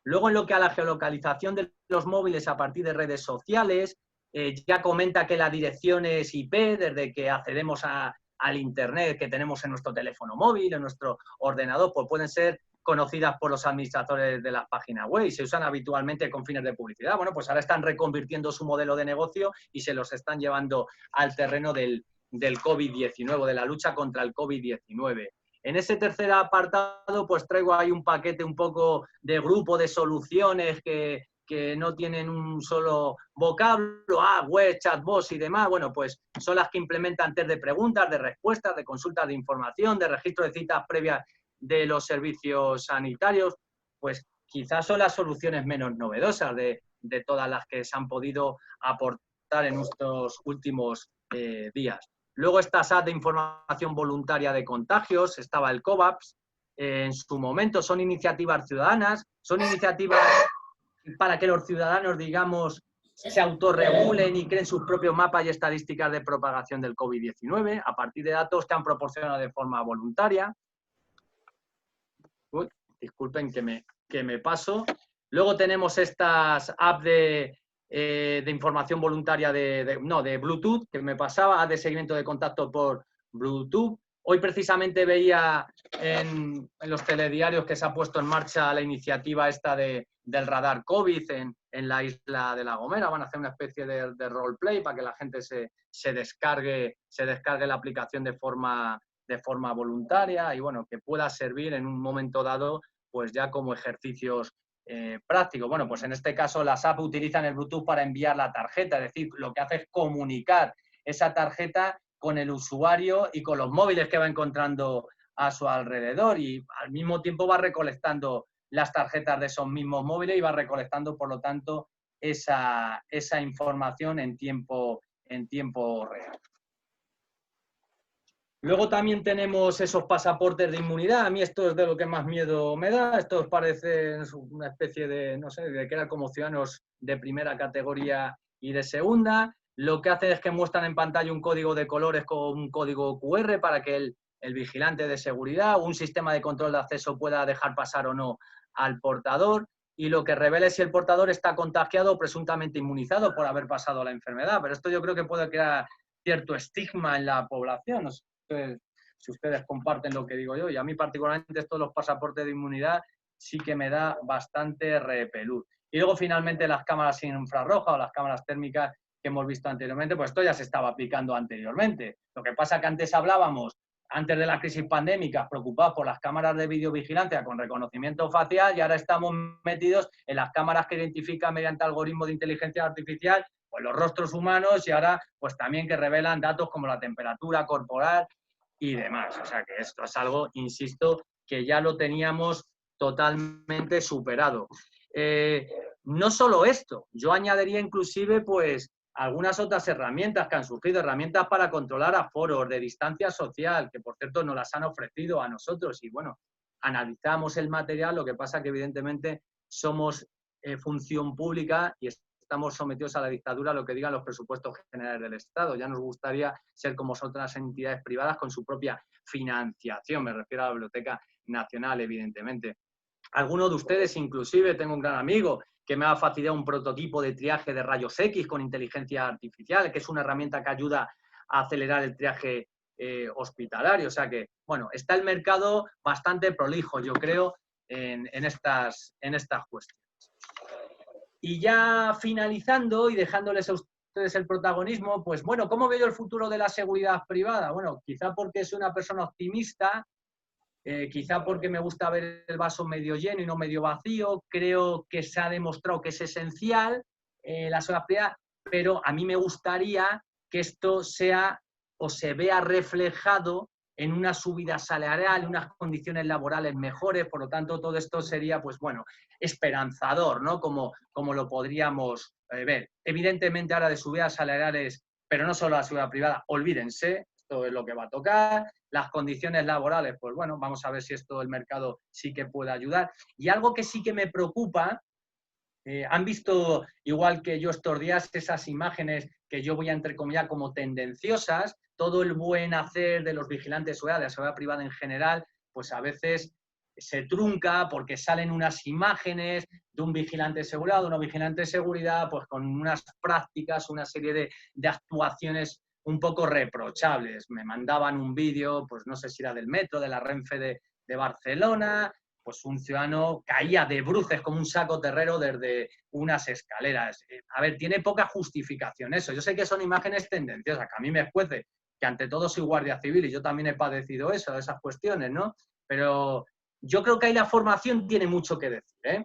Luego, en lo que a la geolocalización de los móviles a partir de redes sociales, ya comenta que las direcciones IP, desde que accedemos al Internet que tenemos en nuestro teléfono móvil, en nuestro ordenador, pues pueden ser conocidas por los administradores de las páginas web y se usan habitualmente con fines de publicidad. Bueno, pues ahora están reconvirtiendo su modelo de negocio y se los están llevando al terreno del COVID-19, de la lucha contra el COVID-19. En ese tercer apartado, pues traigo ahí un paquete un poco de grupo de soluciones que no tienen un solo vocablo, web, chatbots y demás. Bueno, pues son las que implementan test de preguntas, de respuestas, de consultas de información, de registro de citas previas de los servicios sanitarios. Pues quizás son las soluciones menos novedosas de todas las que se han podido aportar en estos últimos días. Luego está SAT de información voluntaria de contagios, estaba el COVAX, en su momento son iniciativas ciudadanas son iniciativas para que los ciudadanos, digamos, se autorregulen y creen sus propios mapas y estadísticas de propagación del COVID-19 a partir de datos que han proporcionado de forma voluntaria. Uy, disculpen que me paso. Luego tenemos estas apps de información voluntaria de Bluetooth, que me pasaba, de seguimiento de contacto por Bluetooth. Hoy precisamente veía en los telediarios que se ha puesto en marcha la iniciativa esta del radar COVID en la isla de La Gomera. Van a hacer una especie de roleplay para que la gente se descargue la aplicación de forma voluntaria y bueno, que pueda servir en un momento dado pues ya como ejercicios prácticos. Bueno, pues en este caso las apps utilizan el Bluetooth para enviar la tarjeta, es decir, lo que hace es comunicar esa tarjeta con el usuario y con los móviles que va encontrando a su alrededor y al mismo tiempo va recolectando las tarjetas de esos mismos móviles y va recolectando, por lo tanto, esa información en tiempo real. Luego también tenemos esos pasaportes de inmunidad. A mí esto es de lo que más miedo me da. Esto os parece una especie de, no sé, de que eran como ciudadanos de primera categoría y de segunda. Lo que hace es que muestran en pantalla un código de colores con un código QR para que el vigilante de seguridad o un sistema de control de acceso pueda dejar pasar o no al portador. Y lo que revela es si el portador está contagiado o presuntamente inmunizado por haber pasado la enfermedad. Pero esto yo creo que puede crear cierto estigma en la población. No sé si ustedes comparten lo que digo yo. Y a mí particularmente esto de los pasaportes de inmunidad sí que me da bastante repelús. Y luego finalmente las cámaras infrarrojas o las cámaras térmicas que hemos visto anteriormente, pues esto ya se estaba aplicando anteriormente. Lo que pasa que antes hablábamos, antes de la crisis pandémica, preocupados por las cámaras de videovigilancia con reconocimiento facial y ahora estamos metidos en las cámaras que identifican mediante algoritmos de inteligencia artificial pues los rostros humanos y ahora pues también que revelan datos como la temperatura corporal y demás. O sea que esto es algo, insisto, que ya lo teníamos totalmente superado. No solo esto, yo añadiría inclusive pues algunas otras herramientas que han surgido, herramientas para controlar aforos de distancia social, que por cierto nos las han ofrecido a nosotros y bueno, analizamos el material, lo que pasa que evidentemente somos función pública y estamos sometidos a la dictadura, lo que digan los presupuestos generales del Estado. Ya nos gustaría ser como otras entidades privadas con su propia financiación, me refiero a la Biblioteca Nacional, evidentemente. Algunos de ustedes, inclusive, tengo un gran amigo que me ha facilitado un prototipo de triaje de rayos X con inteligencia artificial, que es una herramienta que ayuda a acelerar el triaje hospitalario. O sea que, bueno, está el mercado bastante prolijo, yo creo, en estas cuestiones. Y ya finalizando y dejándoles a ustedes el protagonismo, pues bueno, ¿cómo veo yo el futuro de la seguridad privada? Bueno, quizá porque soy una persona optimista, quizá porque me gusta ver el vaso medio lleno y no medio vacío. Creo que se ha demostrado que es esencial la seguridad privada, pero a mí me gustaría que esto sea o se vea reflejado en una subida salarial, unas condiciones laborales mejores. Por lo tanto, todo esto sería, pues bueno, esperanzador, ¿no? Como lo podríamos ver. Evidentemente, ahora de subidas salariales, pero no solo la seguridad privada, olvídense, esto es lo que va a tocar. Las condiciones laborales, pues bueno, vamos a ver si esto el mercado sí que puede ayudar. Y algo que sí que me preocupa, han visto, igual que yo estos días, esas imágenes que yo voy a entrecomillar como tendenciosas, todo el buen hacer de los vigilantes de la seguridad privada en general, pues a veces se trunca porque salen unas imágenes de un vigilante de seguridad, de una vigilante de seguridad, pues con unas prácticas, una serie de actuaciones un poco reprochables. Me mandaban un vídeo, pues no sé si era del metro, de la Renfe de Barcelona, pues un ciudadano caía de bruces como un saco terrero desde unas escaleras. A ver, tiene poca justificación eso. Yo sé que son imágenes tendenciosas, que a mí me escuece, que ante todo soy guardia civil y yo también he padecido eso, esas cuestiones, ¿no? Pero yo creo que ahí la formación tiene mucho que decir,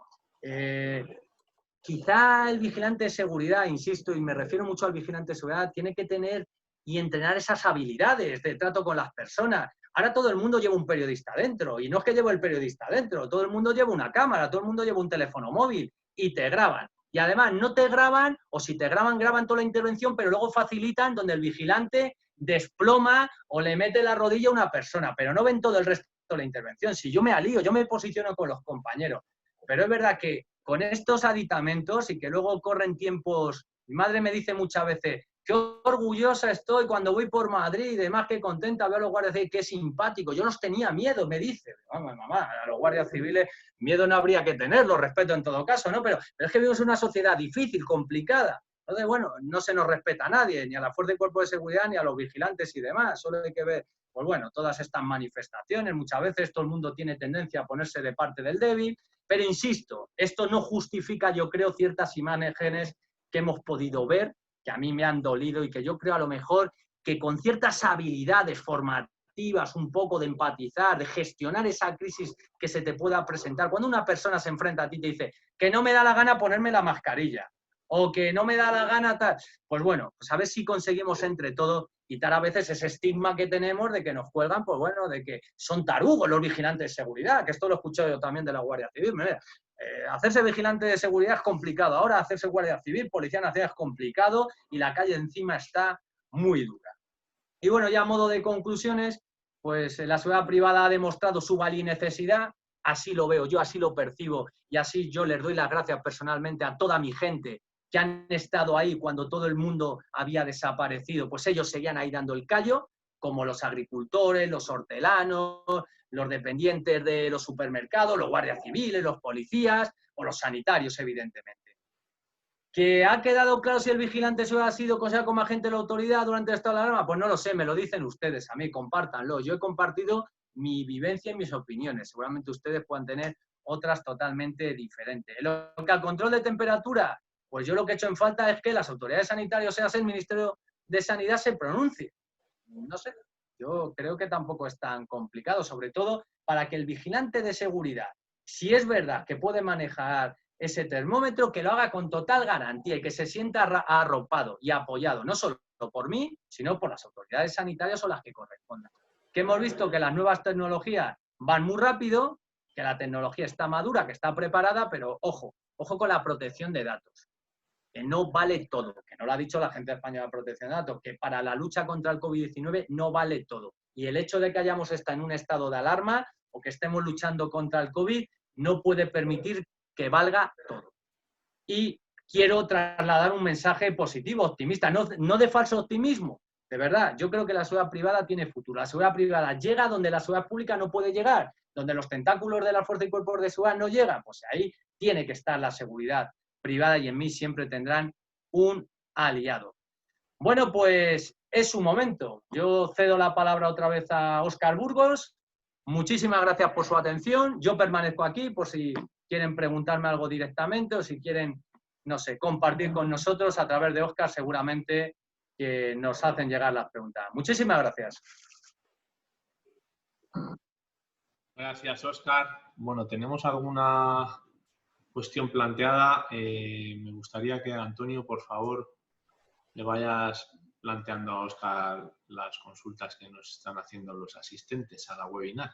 quizá el vigilante de seguridad, insisto, y me refiero mucho al vigilante de seguridad, tiene que tener y entrenar esas habilidades de trato con las personas. Ahora todo el mundo lleva un periodista dentro, y no es que lleve el periodista dentro, todo el mundo lleva una cámara, todo el mundo lleva un teléfono móvil y te graban. Y además no te graban, o si te graban, graban toda la intervención, pero luego facilitan donde el vigilante desploma o le mete la rodilla a una persona, pero no ven todo el resto de la intervención. Si yo me alío, yo me posiciono con los compañeros. Pero es verdad que con estos aditamentos y que luego corren tiempos, mi madre me dice muchas veces, qué orgullosa estoy cuando voy por Madrid y demás, qué contenta, veo a los guardias civiles, qué simpático. Yo los tenía miedo, me dice. Vamos, mamá, a los guardias civiles miedo no habría que tenerlo, respeto en todo caso, ¿no? Pero es que vivimos en una sociedad difícil, complicada. Entonces, bueno, no se nos respeta a nadie, ni a la Fuerza y Cuerpo de Seguridad, ni a los vigilantes y demás. Solo hay que ver, pues bueno, todas estas manifestaciones. Muchas veces todo el mundo tiene tendencia a ponerse de parte del débil. Pero insisto, esto no justifica, yo creo, ciertas imágenes que hemos podido ver, que a mí me han dolido y que yo creo a lo mejor que con ciertas habilidades formativas, un poco de empatizar, de gestionar esa crisis que se te pueda presentar. Cuando una persona se enfrenta a ti y te dice que no me da la gana ponerme la mascarilla o que no me da la gana tal, pues bueno, pues a ver si conseguimos entre todos quitar a veces ese estigma que tenemos de que nos cuelgan, pues bueno, de que son tarugos los vigilantes de seguridad, que esto lo he escuchado yo también de la Guardia Civil. Mira, hacerse vigilante de seguridad es complicado, ahora hacerse Guardia Civil, Policía Nacional es complicado y la calle encima está muy dura. Y bueno, ya a modo de conclusiones, pues la seguridad privada ha demostrado su valía y necesidad, así lo veo yo, así lo percibo y así yo les doy las gracias personalmente a toda mi gente que han estado ahí cuando todo el mundo había desaparecido, pues ellos seguían ahí dando el callo, como los agricultores, los hortelanos, los dependientes de los supermercados, los guardias civiles, los policías o los sanitarios, evidentemente. ¿Que ha quedado claro si el vigilante solo ha sido considerado como agente de la autoridad durante esta alarma? Pues no lo sé, me lo dicen ustedes a mí, compártanlo. Yo he compartido mi vivencia y mis opiniones. Seguramente ustedes puedan tener otras totalmente diferentes. Lo que al control de temperatura, pues yo lo que he hecho en falta es que las autoridades sanitarias, o sea, el Ministerio de Sanidad, se pronuncie. No sé, yo creo que tampoco es tan complicado, sobre todo para que el vigilante de seguridad, si es verdad que puede manejar ese termómetro, que lo haga con total garantía y que se sienta arropado y apoyado, no solo por mí, sino por las autoridades sanitarias o las que correspondan. Que hemos visto que las nuevas tecnologías van muy rápido, que la tecnología está madura, que está preparada, pero ojo con la protección de datos. Que no vale todo, que no lo ha dicho la Agencia Española de Protección de Datos, que para la lucha contra el COVID-19 no vale todo. Y el hecho de que hayamos estado en un estado de alarma o que estemos luchando contra el COVID no puede permitir que valga todo. Y quiero trasladar un mensaje positivo, optimista, no de falso optimismo. De verdad, yo creo que la seguridad privada tiene futuro. La seguridad privada llega donde la seguridad pública no puede llegar, donde los tentáculos de la Fuerza y Cuerpos de Seguridad no llegan. Pues ahí tiene que estar la seguridad privada y en mí siempre tendrán un aliado. Bueno, pues es su momento. Yo cedo la palabra otra vez a Óscar Burgos. Muchísimas gracias por su atención. Yo permanezco aquí por si quieren preguntarme algo directamente o si quieren, no sé, compartir con nosotros a través de Óscar, seguramente que nos hacen llegar las preguntas. Muchísimas gracias. Gracias, Óscar. Bueno, tenemos alguna cuestión planteada. Me gustaría que, Antonio, por favor, le vayas planteando a Óscar las consultas que nos están haciendo los asistentes a la webinar.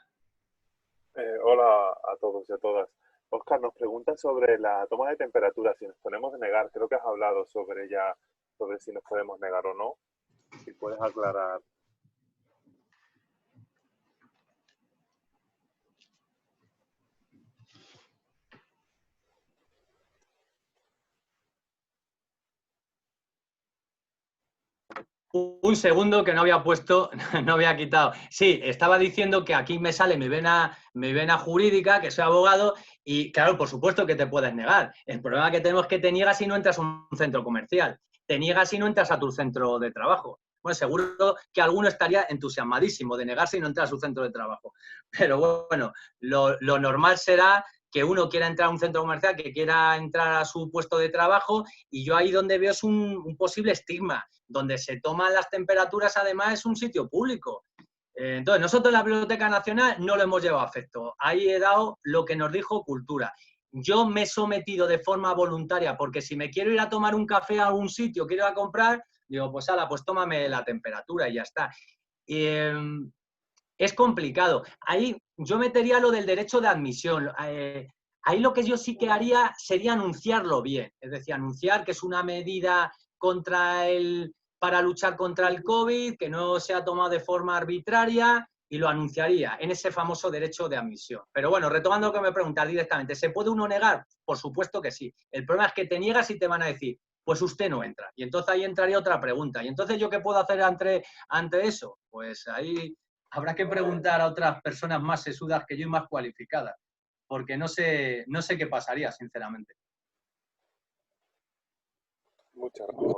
Hola a todos y a todas. Óscar nos pregunta sobre la toma de temperatura, si nos podemos negar. Creo que has hablado sobre ella, sobre si nos podemos negar o no. Si puedes aclarar. Un segundo que no había puesto, no había quitado. Sí, estaba diciendo que aquí me sale mi vena jurídica, que soy abogado, y claro, por supuesto que te puedes negar. El problema que tenemos es que te niegas si no entras a un centro comercial, te niegas si no entras a tu centro de trabajo. Bueno, seguro que alguno estaría entusiasmadísimo de negarse y no entrar a su centro de trabajo. Pero bueno, lo normal será que uno quiera entrar a un centro comercial, que quiera entrar a su puesto de trabajo, y yo ahí donde veo es un posible estigma. Donde se toman las temperaturas, además, es un sitio público. Entonces, nosotros en la Biblioteca Nacional no lo hemos llevado a efecto. Ahí he dado lo que nos dijo Cultura. Yo me he sometido de forma voluntaria, porque si me quiero ir a tomar un café a algún sitio, quiero ir a comprar, digo, pues ala, pues tómame la temperatura y ya está. Es complicado. Ahí yo metería lo del derecho de admisión. Ahí lo que yo sí que haría sería anunciarlo bien. Es decir, anunciar que es una medida para luchar contra el COVID, que no se ha tomado de forma arbitraria, y lo anunciaría en ese famoso derecho de admisión. Pero bueno, retomando lo que me preguntas directamente, ¿se puede uno negar? Por supuesto que sí. El problema es que te niegas y te van a decir, pues usted no entra. Y entonces ahí entraría otra pregunta. ¿Y entonces yo qué puedo hacer ante eso? Pues ahí habrá que preguntar a otras personas más sesudas que yo y más cualificadas, porque no sé qué pasaría, sinceramente. Muchas gracias.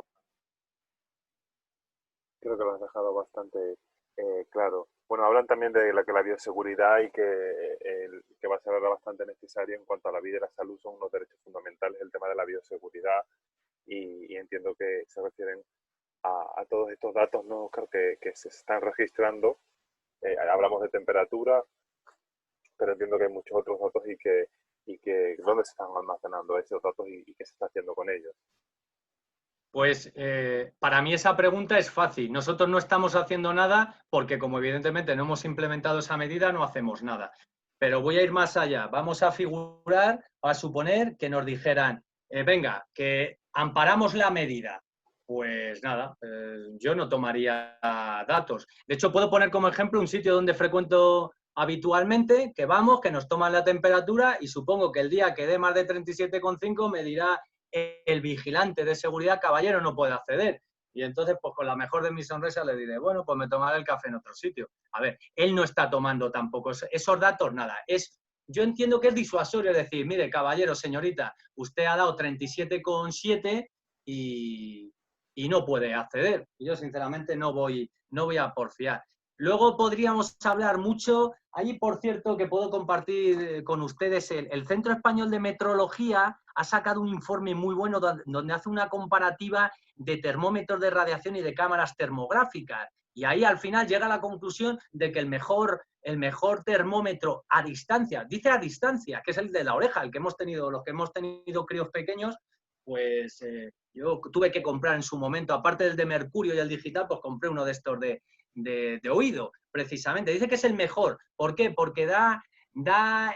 Creo que lo has dejado bastante claro. Bueno, hablan también de que la bioseguridad y que va a ser ahora bastante necesario en cuanto a la vida y la salud, son unos derechos fundamentales, el tema de la bioseguridad, y entiendo que se refieren a todos estos datos, ¿no, Óscar, que se están registrando? Hablamos de temperatura, pero entiendo que hay muchos otros datos y que dónde se están almacenando esos datos y qué se está haciendo con ellos. Pues para mí esa pregunta es fácil. Nosotros no estamos haciendo nada porque, como evidentemente no hemos implementado esa medida, no hacemos nada. Pero voy a ir más allá. Vamos a figurar, a suponer que nos dijeran, venga, que amparamos la medida. Pues nada, yo no tomaría datos. De hecho, puedo poner como ejemplo un sitio donde frecuento habitualmente, que vamos, que nos toman la temperatura y supongo que el día que dé más de 37,5 me dirá el vigilante de seguridad, caballero, no puede acceder. Y entonces, pues con la mejor de mis sonrisas le diré, bueno, pues me tomaré el café en otro sitio. A ver, él no está tomando tampoco esos datos, nada. Yo entiendo que es disuasorio, es decir, mire, caballero, señorita, usted ha dado 37,7 y no puede acceder. Y yo, sinceramente, no voy a porfiar. Luego podríamos hablar mucho, allí por cierto que puedo compartir con ustedes, el Centro Español de Metrología ha sacado un informe muy bueno donde hace una comparativa de termómetros de radiación y de cámaras termográficas. Y ahí al final llega a la conclusión de que el mejor termómetro a distancia, dice a distancia, que es el de la oreja, los que hemos tenido críos pequeños, pues yo tuve que comprar en su momento, aparte del de mercurio y el digital, pues compré uno de estos de oído, precisamente. Dice que es el mejor. ¿Por qué? Porque da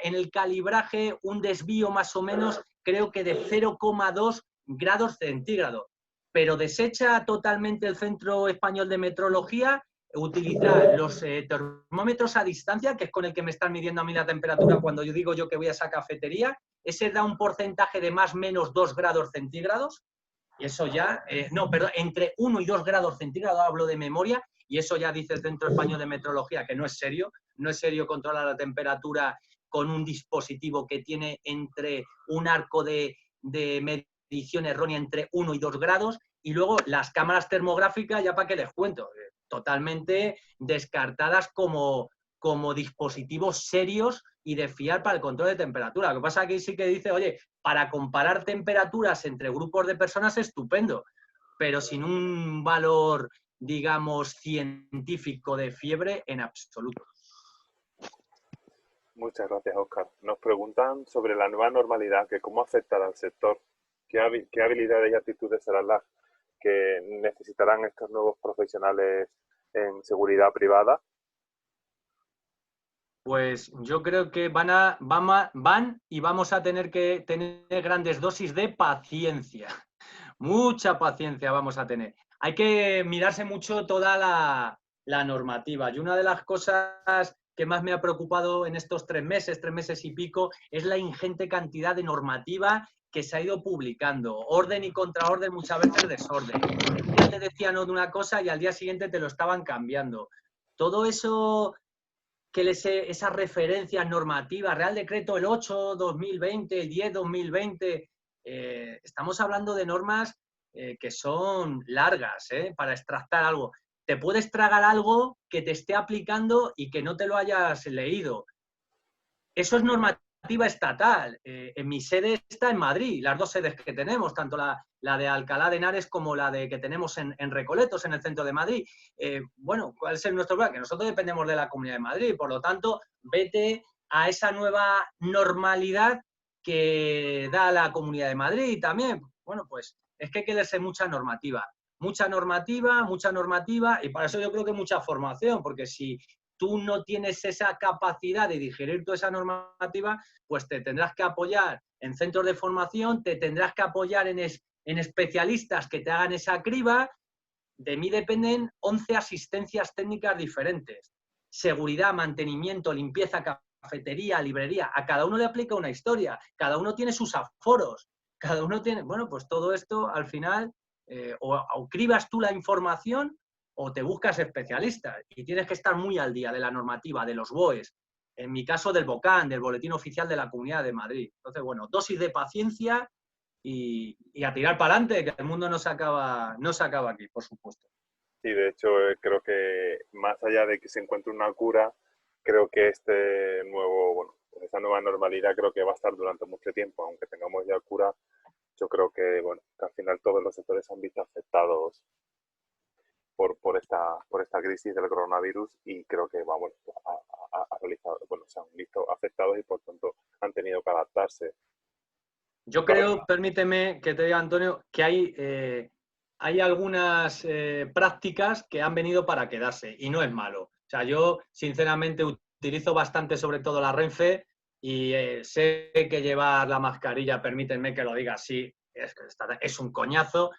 en el calibraje un desvío más o menos, creo que de 0,2 grados centígrados. Pero desecha totalmente el Centro Español de Metrología, utiliza los termómetros a distancia, que es con el que me están midiendo a mí la temperatura cuando yo digo que voy a esa cafetería. Ese da un porcentaje de más o menos 2 grados centígrados. Y eso ya, entre 1 y 2 grados centígrados, hablo de memoria, y eso ya dice el Centro Español de Metrología que no es serio controlar la temperatura con un dispositivo que tiene entre un arco de medición errónea entre 1 y 2 grados, y luego las cámaras termográficas, ya para qué les cuento, totalmente descartadas como dispositivos serios y de fiar para el control de temperatura. Lo que pasa es que sí que dice, oye, para comparar temperaturas entre grupos de personas, estupendo, pero sin un valor, digamos, científico de fiebre en absoluto. Muchas gracias, Óscar. Nos preguntan sobre la nueva normalidad, que cómo afectará al sector, qué habilidades y actitudes serán las que necesitarán estos nuevos profesionales en seguridad privada. Pues yo creo que van y vamos a tener que tener grandes dosis de paciencia. Mucha paciencia vamos a tener. Hay que mirarse mucho toda la normativa. Y una de las cosas que más me ha preocupado en estos 3 meses y pico, es la ingente cantidad de normativa que se ha ido publicando. Orden y contraorden, muchas veces desorden. Ya te decían una cosa y al día siguiente te lo estaban cambiando. Todo eso, esas referencias normativas, Real Decreto el 8/2020, el 10/2020, estamos hablando de normas que son largas, para extractar algo. Te puedes tragar algo que te esté aplicando y que no te lo hayas leído. Eso es normativa estatal. En mi sede está en Madrid, las 2 sedes que tenemos, tanto la de Alcalá de Henares como la que tenemos en Recoletos, en el centro de Madrid. Bueno, ¿cuál es nuestro problema? Que nosotros dependemos de la Comunidad de Madrid, por lo tanto, vete a esa nueva normalidad que da la Comunidad de Madrid también. Bueno, pues es que hay que leerse mucha normativa, y para eso yo creo que mucha formación, porque si tú no tienes esa capacidad de digerir toda esa normativa, pues te tendrás que apoyar en centros de formación, te tendrás que apoyar en especialistas que te hagan esa criba. De mí dependen 11 asistencias técnicas diferentes. seguridad, mantenimiento, limpieza, cafetería, librería, a cada uno le aplica una historia, cada uno tiene sus aforos, cada uno tiene, bueno, pues todo esto al final, o cribas tú la información o te buscas especialistas y tienes que estar muy al día de la normativa, de los BOEs, en mi caso del BOCAN, del Boletín Oficial de la Comunidad de Madrid. Entonces, bueno, dosis de paciencia y a tirar para adelante, que el mundo no se acaba aquí, por supuesto. Sí, de hecho, creo que más allá de que se encuentre una cura, creo que este nuevo, bueno, esta nueva normalidad creo que va a estar durante mucho tiempo, aunque tengamos ya cura. Yo creo que, bueno, que al final todos los sectores se han visto afectados por esta crisis del coronavirus y creo que bueno, se han visto afectados y por tanto han tenido que adaptarse. Yo creo, permíteme que te diga, Antonio, que hay algunas prácticas que han venido para quedarse y no es malo. O sea, yo sinceramente utilizo bastante sobre todo la Renfe y sé que llevar la mascarilla, permítanme que lo diga así, es un coñazo,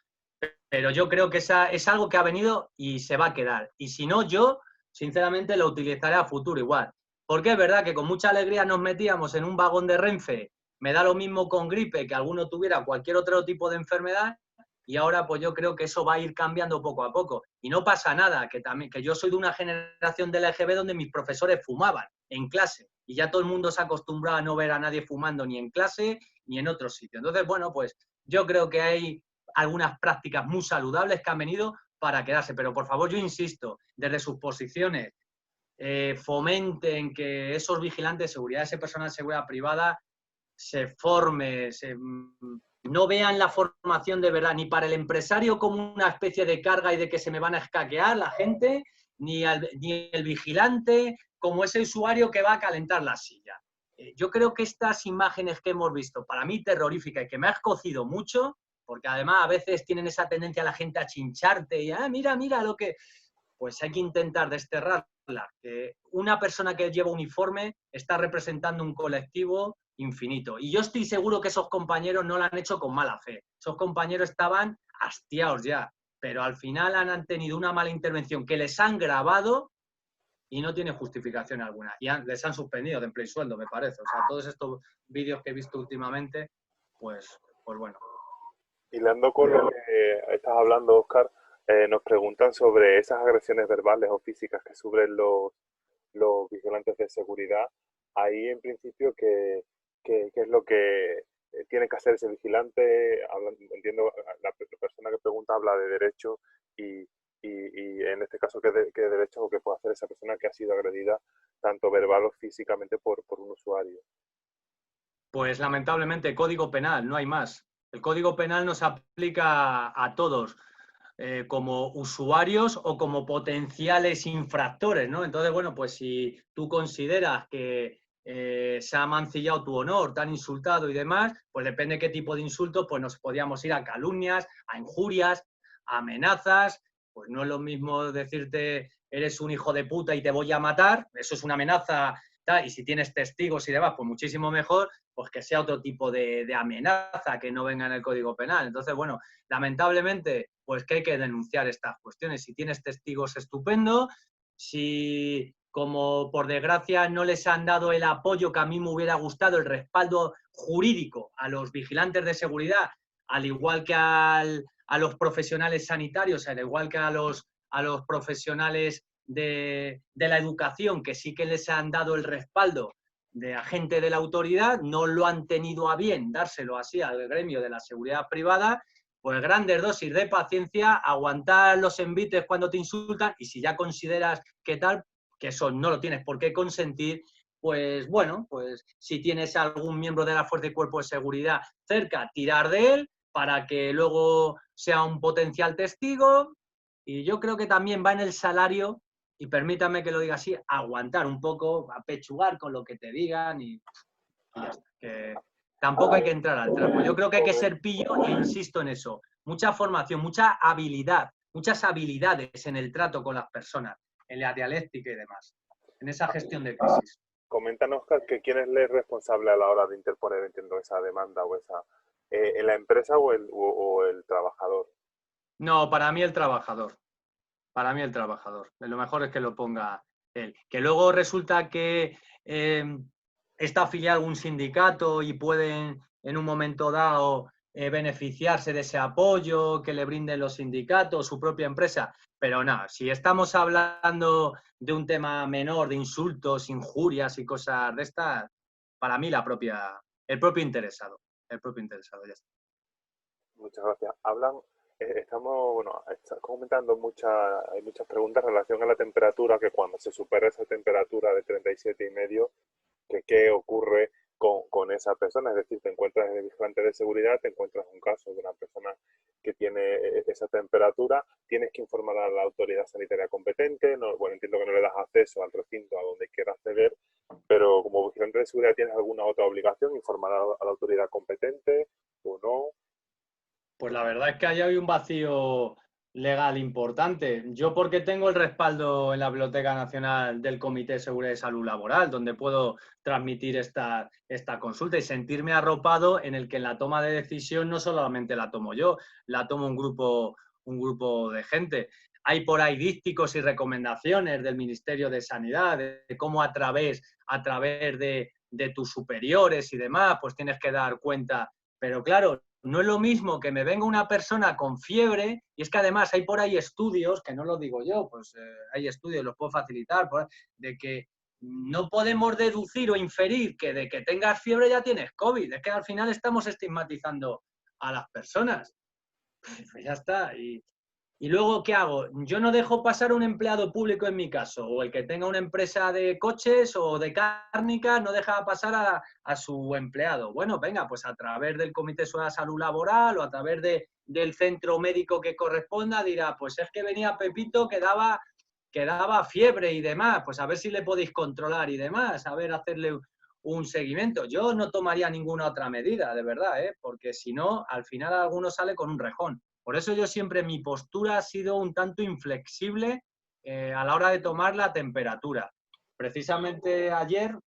pero yo creo que es algo que ha venido y se va a quedar. Y si no, yo sinceramente lo utilizaré a futuro igual. Porque es verdad que con mucha alegría nos metíamos en un vagón de Renfe, me da lo mismo con gripe que alguno tuviera cualquier otro tipo de enfermedad, y ahora pues yo creo que eso va a ir cambiando poco a poco. Y no pasa nada, que yo soy de una generación del EGB donde mis profesores fumaban en clase, y ya todo el mundo se ha acostumbrado a no ver a nadie fumando ni en clase ni en otro sitio. Entonces, bueno, pues yo creo que hay algunas prácticas muy saludables que han venido para quedarse, pero por favor yo insisto, desde sus posiciones, fomenten que esos vigilantes de seguridad, ese personal de seguridad privada, se forme, no vean la formación de verdad, ni para el empresario como una especie de carga y de que se me van a escaquear la gente, ni el vigilante como ese usuario que va a calentar la silla. Yo creo que estas imágenes que hemos visto, para mí terroríficas y que me ha escocido mucho, porque además a veces tienen esa tendencia a la gente a chincharte y, mira lo que... Pues hay que intentar desterrarla. Que una persona que lleva uniforme está representando un colectivo infinito. Y yo estoy seguro que esos compañeros no lo han hecho con mala fe. Esos compañeros estaban hastiados ya, pero al final han tenido una mala intervención que les han grabado y no tiene justificación alguna. Y les han suspendido de empleo y sueldo, me parece. O sea, todos estos vídeos que he visto últimamente, pues bueno. Hilando con lo que estás hablando, Óscar, nos preguntan sobre esas agresiones verbales o físicas que sufren los vigilantes de seguridad. Ahí, en principio, ¿qué es lo que tiene que hacer ese vigilante? Entiendo, la persona que pregunta habla de derecho y en este caso, ¿qué derecho o qué puede hacer esa persona que ha sido agredida tanto verbal o físicamente por un usuario? Pues lamentablemente, Código Penal, no hay más. El Código Penal nos aplica a todos, como usuarios o como potenciales infractores, ¿no? Entonces, bueno, pues si tú consideras que se ha mancillado tu honor, te han insultado y demás, pues depende de qué tipo de insultos, pues nos podríamos ir a calumnias, a injurias, a amenazas. Pues no es lo mismo decirte eres un hijo de puta y te voy a matar, eso es una amenaza, y si tienes testigos y demás, pues muchísimo mejor, pues que sea otro tipo de amenaza que no venga en el Código Penal. Entonces, bueno, lamentablemente, pues que hay que denunciar estas cuestiones. Si tienes testigos, estupendo. Si, como por desgracia, no les han dado el apoyo que a mí me hubiera gustado, el respaldo jurídico a los vigilantes de seguridad, al igual que a los profesionales sanitarios, al igual que a los profesionales de la educación, que sí que les han dado el respaldo de agente de la autoridad, no lo han tenido a bien dárselo así al gremio de la seguridad privada, pues grandes dosis de paciencia, aguantar los envites cuando te insultan, y si ya consideras que tal, que eso no lo tienes por qué consentir, pues bueno, pues si tienes algún miembro de la Fuerza y Cuerpo de Seguridad cerca, tirar de él para que luego sea un potencial testigo. Y yo creo que también va en el salario, y permítame que lo diga así, aguantar un poco, apechugar con lo que te digan y ya está. Que tampoco hay que entrar al trapo. Yo creo que hay que ser pillo e insisto en eso. Mucha formación, mucha habilidad, muchas habilidades en el trato con las personas, en la dialéctica y demás, en esa gestión de crisis. Coméntanos, Óscar, que quién es el responsable a la hora de interponer, entiendo, esa demanda o esa... ¿la empresa o el trabajador? No, para mí el trabajador. Para mí el trabajador. Lo mejor es que lo ponga Que luego resulta que está afiliado a algún sindicato y pueden en un momento dado beneficiarse de ese apoyo que le brinden los sindicatos, su propia empresa. Pero nada, si estamos hablando de un tema menor, de insultos, injurias y cosas de estas, para mí el propio interesado, ya está. Muchas gracias. Estás comentando hay muchas preguntas en relación a la temperatura, que cuando se supera esa temperatura de 37,5, qué ocurre con esa persona. Es decir, te encuentras en el vigilante de seguridad, te encuentras un caso de una persona que tiene esa temperatura, tienes que informar a la autoridad sanitaria competente. Bueno, entiendo que no le das acceso al recinto a donde quieras acceder, pero como vigilante de seguridad, ¿tienes alguna otra obligación, informar a la autoridad competente o no? Pues la verdad es que ahí hay un vacío legal importante. Yo porque tengo el respaldo en la Biblioteca Nacional del Comité de Seguridad y Salud Laboral, donde puedo transmitir esta consulta y sentirme arropado en el que en la toma de decisión no solamente la tomo yo, la toma un grupo de gente. Hay por ahí dísticos y recomendaciones del Ministerio de Sanidad de cómo a través de tus superiores y demás, pues tienes que dar cuenta. Pero claro, no es lo mismo que me venga una persona con fiebre, y es que además hay por ahí estudios, que no lo digo yo, pues hay estudios, los puedo facilitar, de que no podemos deducir o inferir que de que tengas fiebre ya tienes COVID. Es que al final estamos estigmatizando a las personas. Pues ya está. Y luego, ¿qué hago? Yo no dejo pasar a un empleado público en mi caso, o el que tenga una empresa de coches o de cárnicas, no deja pasar a su empleado. Bueno, venga, pues a través del Comité de Salud Laboral o a través del centro médico que corresponda, dirá, pues es que venía Pepito que daba fiebre y demás, pues a ver si le podéis controlar y demás, a ver, hacerle un seguimiento. Yo no tomaría ninguna otra medida, de verdad, porque si no, al final alguno sale con un rejón. Por eso yo siempre, mi postura ha sido un tanto inflexible a la hora de tomar la temperatura. Precisamente ayer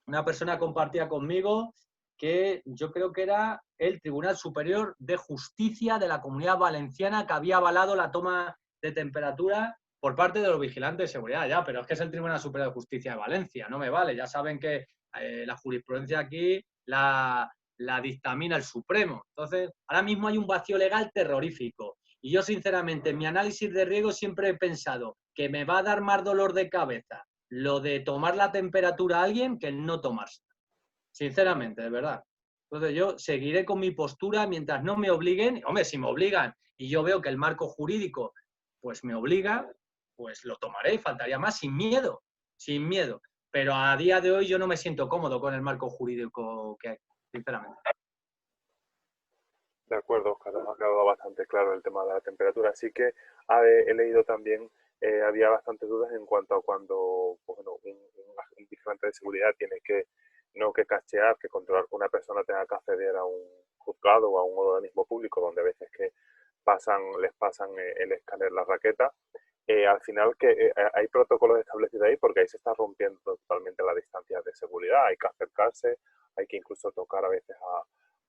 una persona compartía conmigo que yo creo que era el Tribunal Superior de Justicia de la Comunidad Valenciana que había avalado la toma de temperatura por parte de los vigilantes de seguridad. Ya, pero es que es el Tribunal Superior de Justicia de Valencia, no me vale. Ya saben que la jurisprudencia aquí la dictamina el Supremo. Entonces, ahora mismo hay un vacío legal terrorífico. Y yo, sinceramente, en mi análisis de riesgo siempre he pensado que me va a dar más dolor de cabeza lo de tomar la temperatura a alguien que el no tomarse. Sinceramente, de verdad. Entonces, yo seguiré con mi postura mientras no me obliguen. Hombre, si me obligan y yo veo que el marco jurídico pues me obliga, pues lo tomaré, faltaría más, sin miedo. Pero a día de hoy yo no me siento cómodo con el marco jurídico que hay, sinceramente. De acuerdo, Oscar, ha quedado bastante claro el tema de la temperatura. Así que he leído también, había bastantes dudas en cuanto a cuando un vigilante de seguridad tiene que, no que cachear, que controlar que una persona tenga que acceder a un juzgado o a un organismo público, donde a veces que les pasan el escáner, la raqueta. Al final que hay protocolos establecidos ahí, porque ahí se está rompiendo totalmente la distancia de seguridad. Hay que acercarse, hay que incluso tocar a veces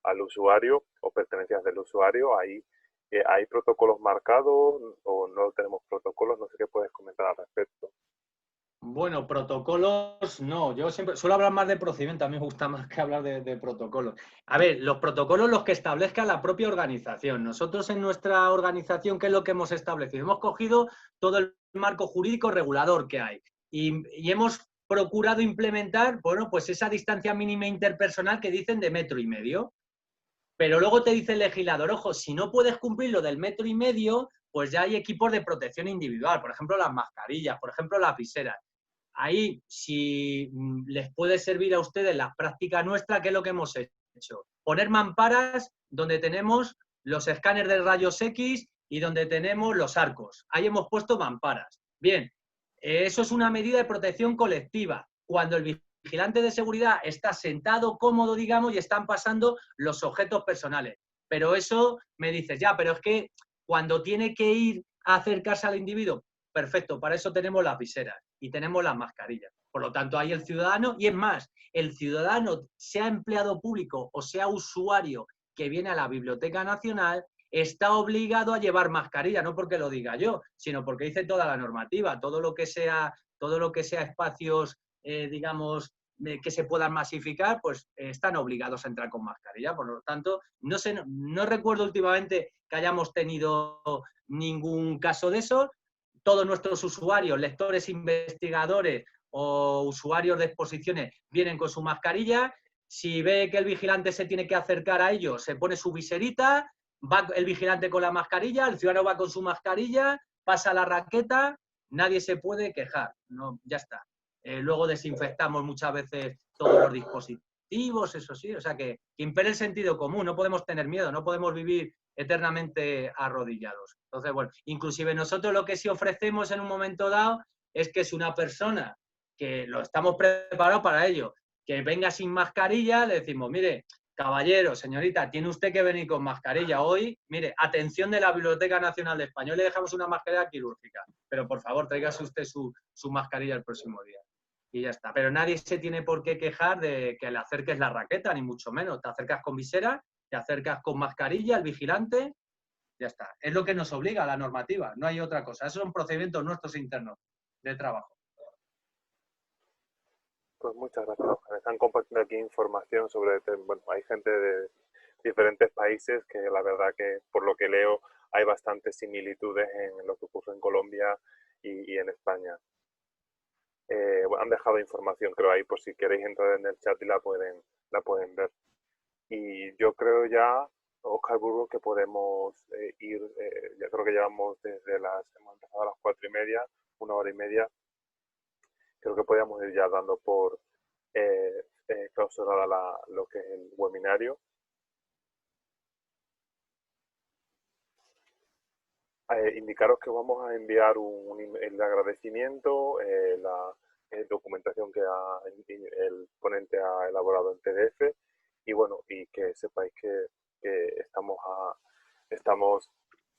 al usuario o pertenencias del usuario. Ahí ¿hay protocolos marcados o no tenemos protocolos? No sé qué puedes comentar al respecto. Bueno, protocolos no. Yo siempre suelo hablar más de procedimiento, a mí me gusta más que hablar de protocolos. A ver, los protocolos los que establezca la propia organización. Nosotros en nuestra organización, ¿qué es lo que hemos establecido? Hemos cogido todo el marco jurídico regulador que hay y hemos procurado implementar, bueno, pues esa distancia mínima interpersonal que dicen de 1,5 metros. Pero luego te dice el legislador, ojo, si no puedes cumplir lo del 1,5 metros, pues ya hay equipos de protección individual, por ejemplo las mascarillas, por ejemplo las viseras. Ahí, si les puede servir a ustedes la práctica nuestra, ¿qué es lo que hemos hecho? Poner mamparas donde tenemos los escáneres de rayos X y donde tenemos los arcos. Ahí hemos puesto mamparas. Bien, eso es una medida de protección colectiva. Cuando el vigilante de seguridad está sentado, cómodo, digamos, y están pasando los objetos personales. Pero eso me dices, ya, pero es que cuando tiene que ir a acercarse al individuo, perfecto, para eso tenemos las viseras y tenemos las mascarillas. Por lo tanto, hay el ciudadano, y es más, el ciudadano, sea empleado público o sea usuario que viene a la Biblioteca Nacional, está obligado a llevar mascarilla, no porque lo diga yo, sino porque dice toda la normativa, todo lo que sea todo lo que sea espacios, digamos, que se puedan masificar, pues están obligados a entrar con mascarilla. Por lo tanto, no recuerdo últimamente que hayamos tenido ningún caso de eso. Todos nuestros usuarios, lectores, investigadores o usuarios de exposiciones vienen con su mascarilla. Si ve que el vigilante se tiene que acercar a ellos, se pone su viserita, va el vigilante con la mascarilla, el ciudadano va con su mascarilla, pasa la raqueta, nadie se puede quejar. No, ya está. Luego desinfectamos muchas veces todos los dispositivos, eso sí, o sea que impere el sentido común, no podemos tener miedo, no podemos vivir eternamente arrodillados. Entonces, bueno, inclusive nosotros lo que sí ofrecemos en un momento dado es que es una persona que lo estamos preparados para ello, que venga sin mascarilla, le decimos, mire, caballero, señorita, tiene usted que venir con mascarilla hoy. Mire, atención de la Biblioteca Nacional de España, le dejamos una mascarilla quirúrgica, pero por favor, tráigase usted su mascarilla el próximo día. Y ya está. Pero nadie se tiene por qué quejar de que le acerques la raqueta, ni mucho menos. Te acercas con visera, te acercas con mascarilla, el vigilante, ya está. Es lo que nos obliga a la normativa, no hay otra cosa. Esos son procedimientos nuestros internos de trabajo. Pues muchas gracias, Oscar. Están compartiendo aquí información sobre, bueno, hay gente de diferentes países que la verdad que por lo que leo hay bastantes similitudes en lo que ocurre en Colombia y en España. Han dejado información, creo, ahí por si queréis entrar en el chat y la pueden ver. Y yo creo ya, Oscar Burgos, que podemos ir, ya creo que llevamos hemos empezado a las 4:30, 1 hora y media. Creo que podríamos ir ya dando por clausurada lo que es el webinario. Indicaros que vamos a enviar el agradecimiento, la documentación que el ponente ha elaborado en PDF y bueno, y que sepáis que estamos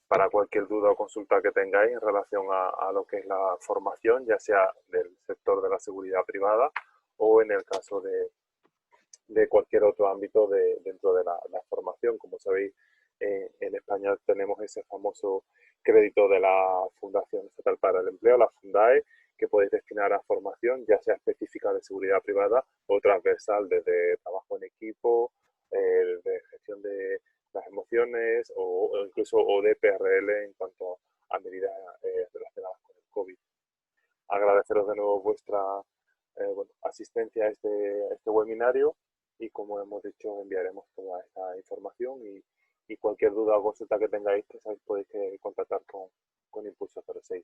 para cualquier duda o consulta que tengáis en relación a lo que es la formación, ya sea del sector de la seguridad privada o en el caso de cualquier otro ámbito dentro de la formación. Como sabéis, en España tenemos ese famoso crédito de la Fundación Estatal para el Empleo, la Fundae, que podéis destinar a formación, ya sea específica de seguridad privada o transversal, desde trabajo en equipo, de gestión de las emociones o incluso de PRL en cuanto a medidas relacionadas con el COVID. Agradeceros de nuevo vuestra asistencia a este webinario y, como hemos dicho, enviaremos toda esta información y cualquier duda o consulta que tengáis, pues podéis contactar con Impulso 06.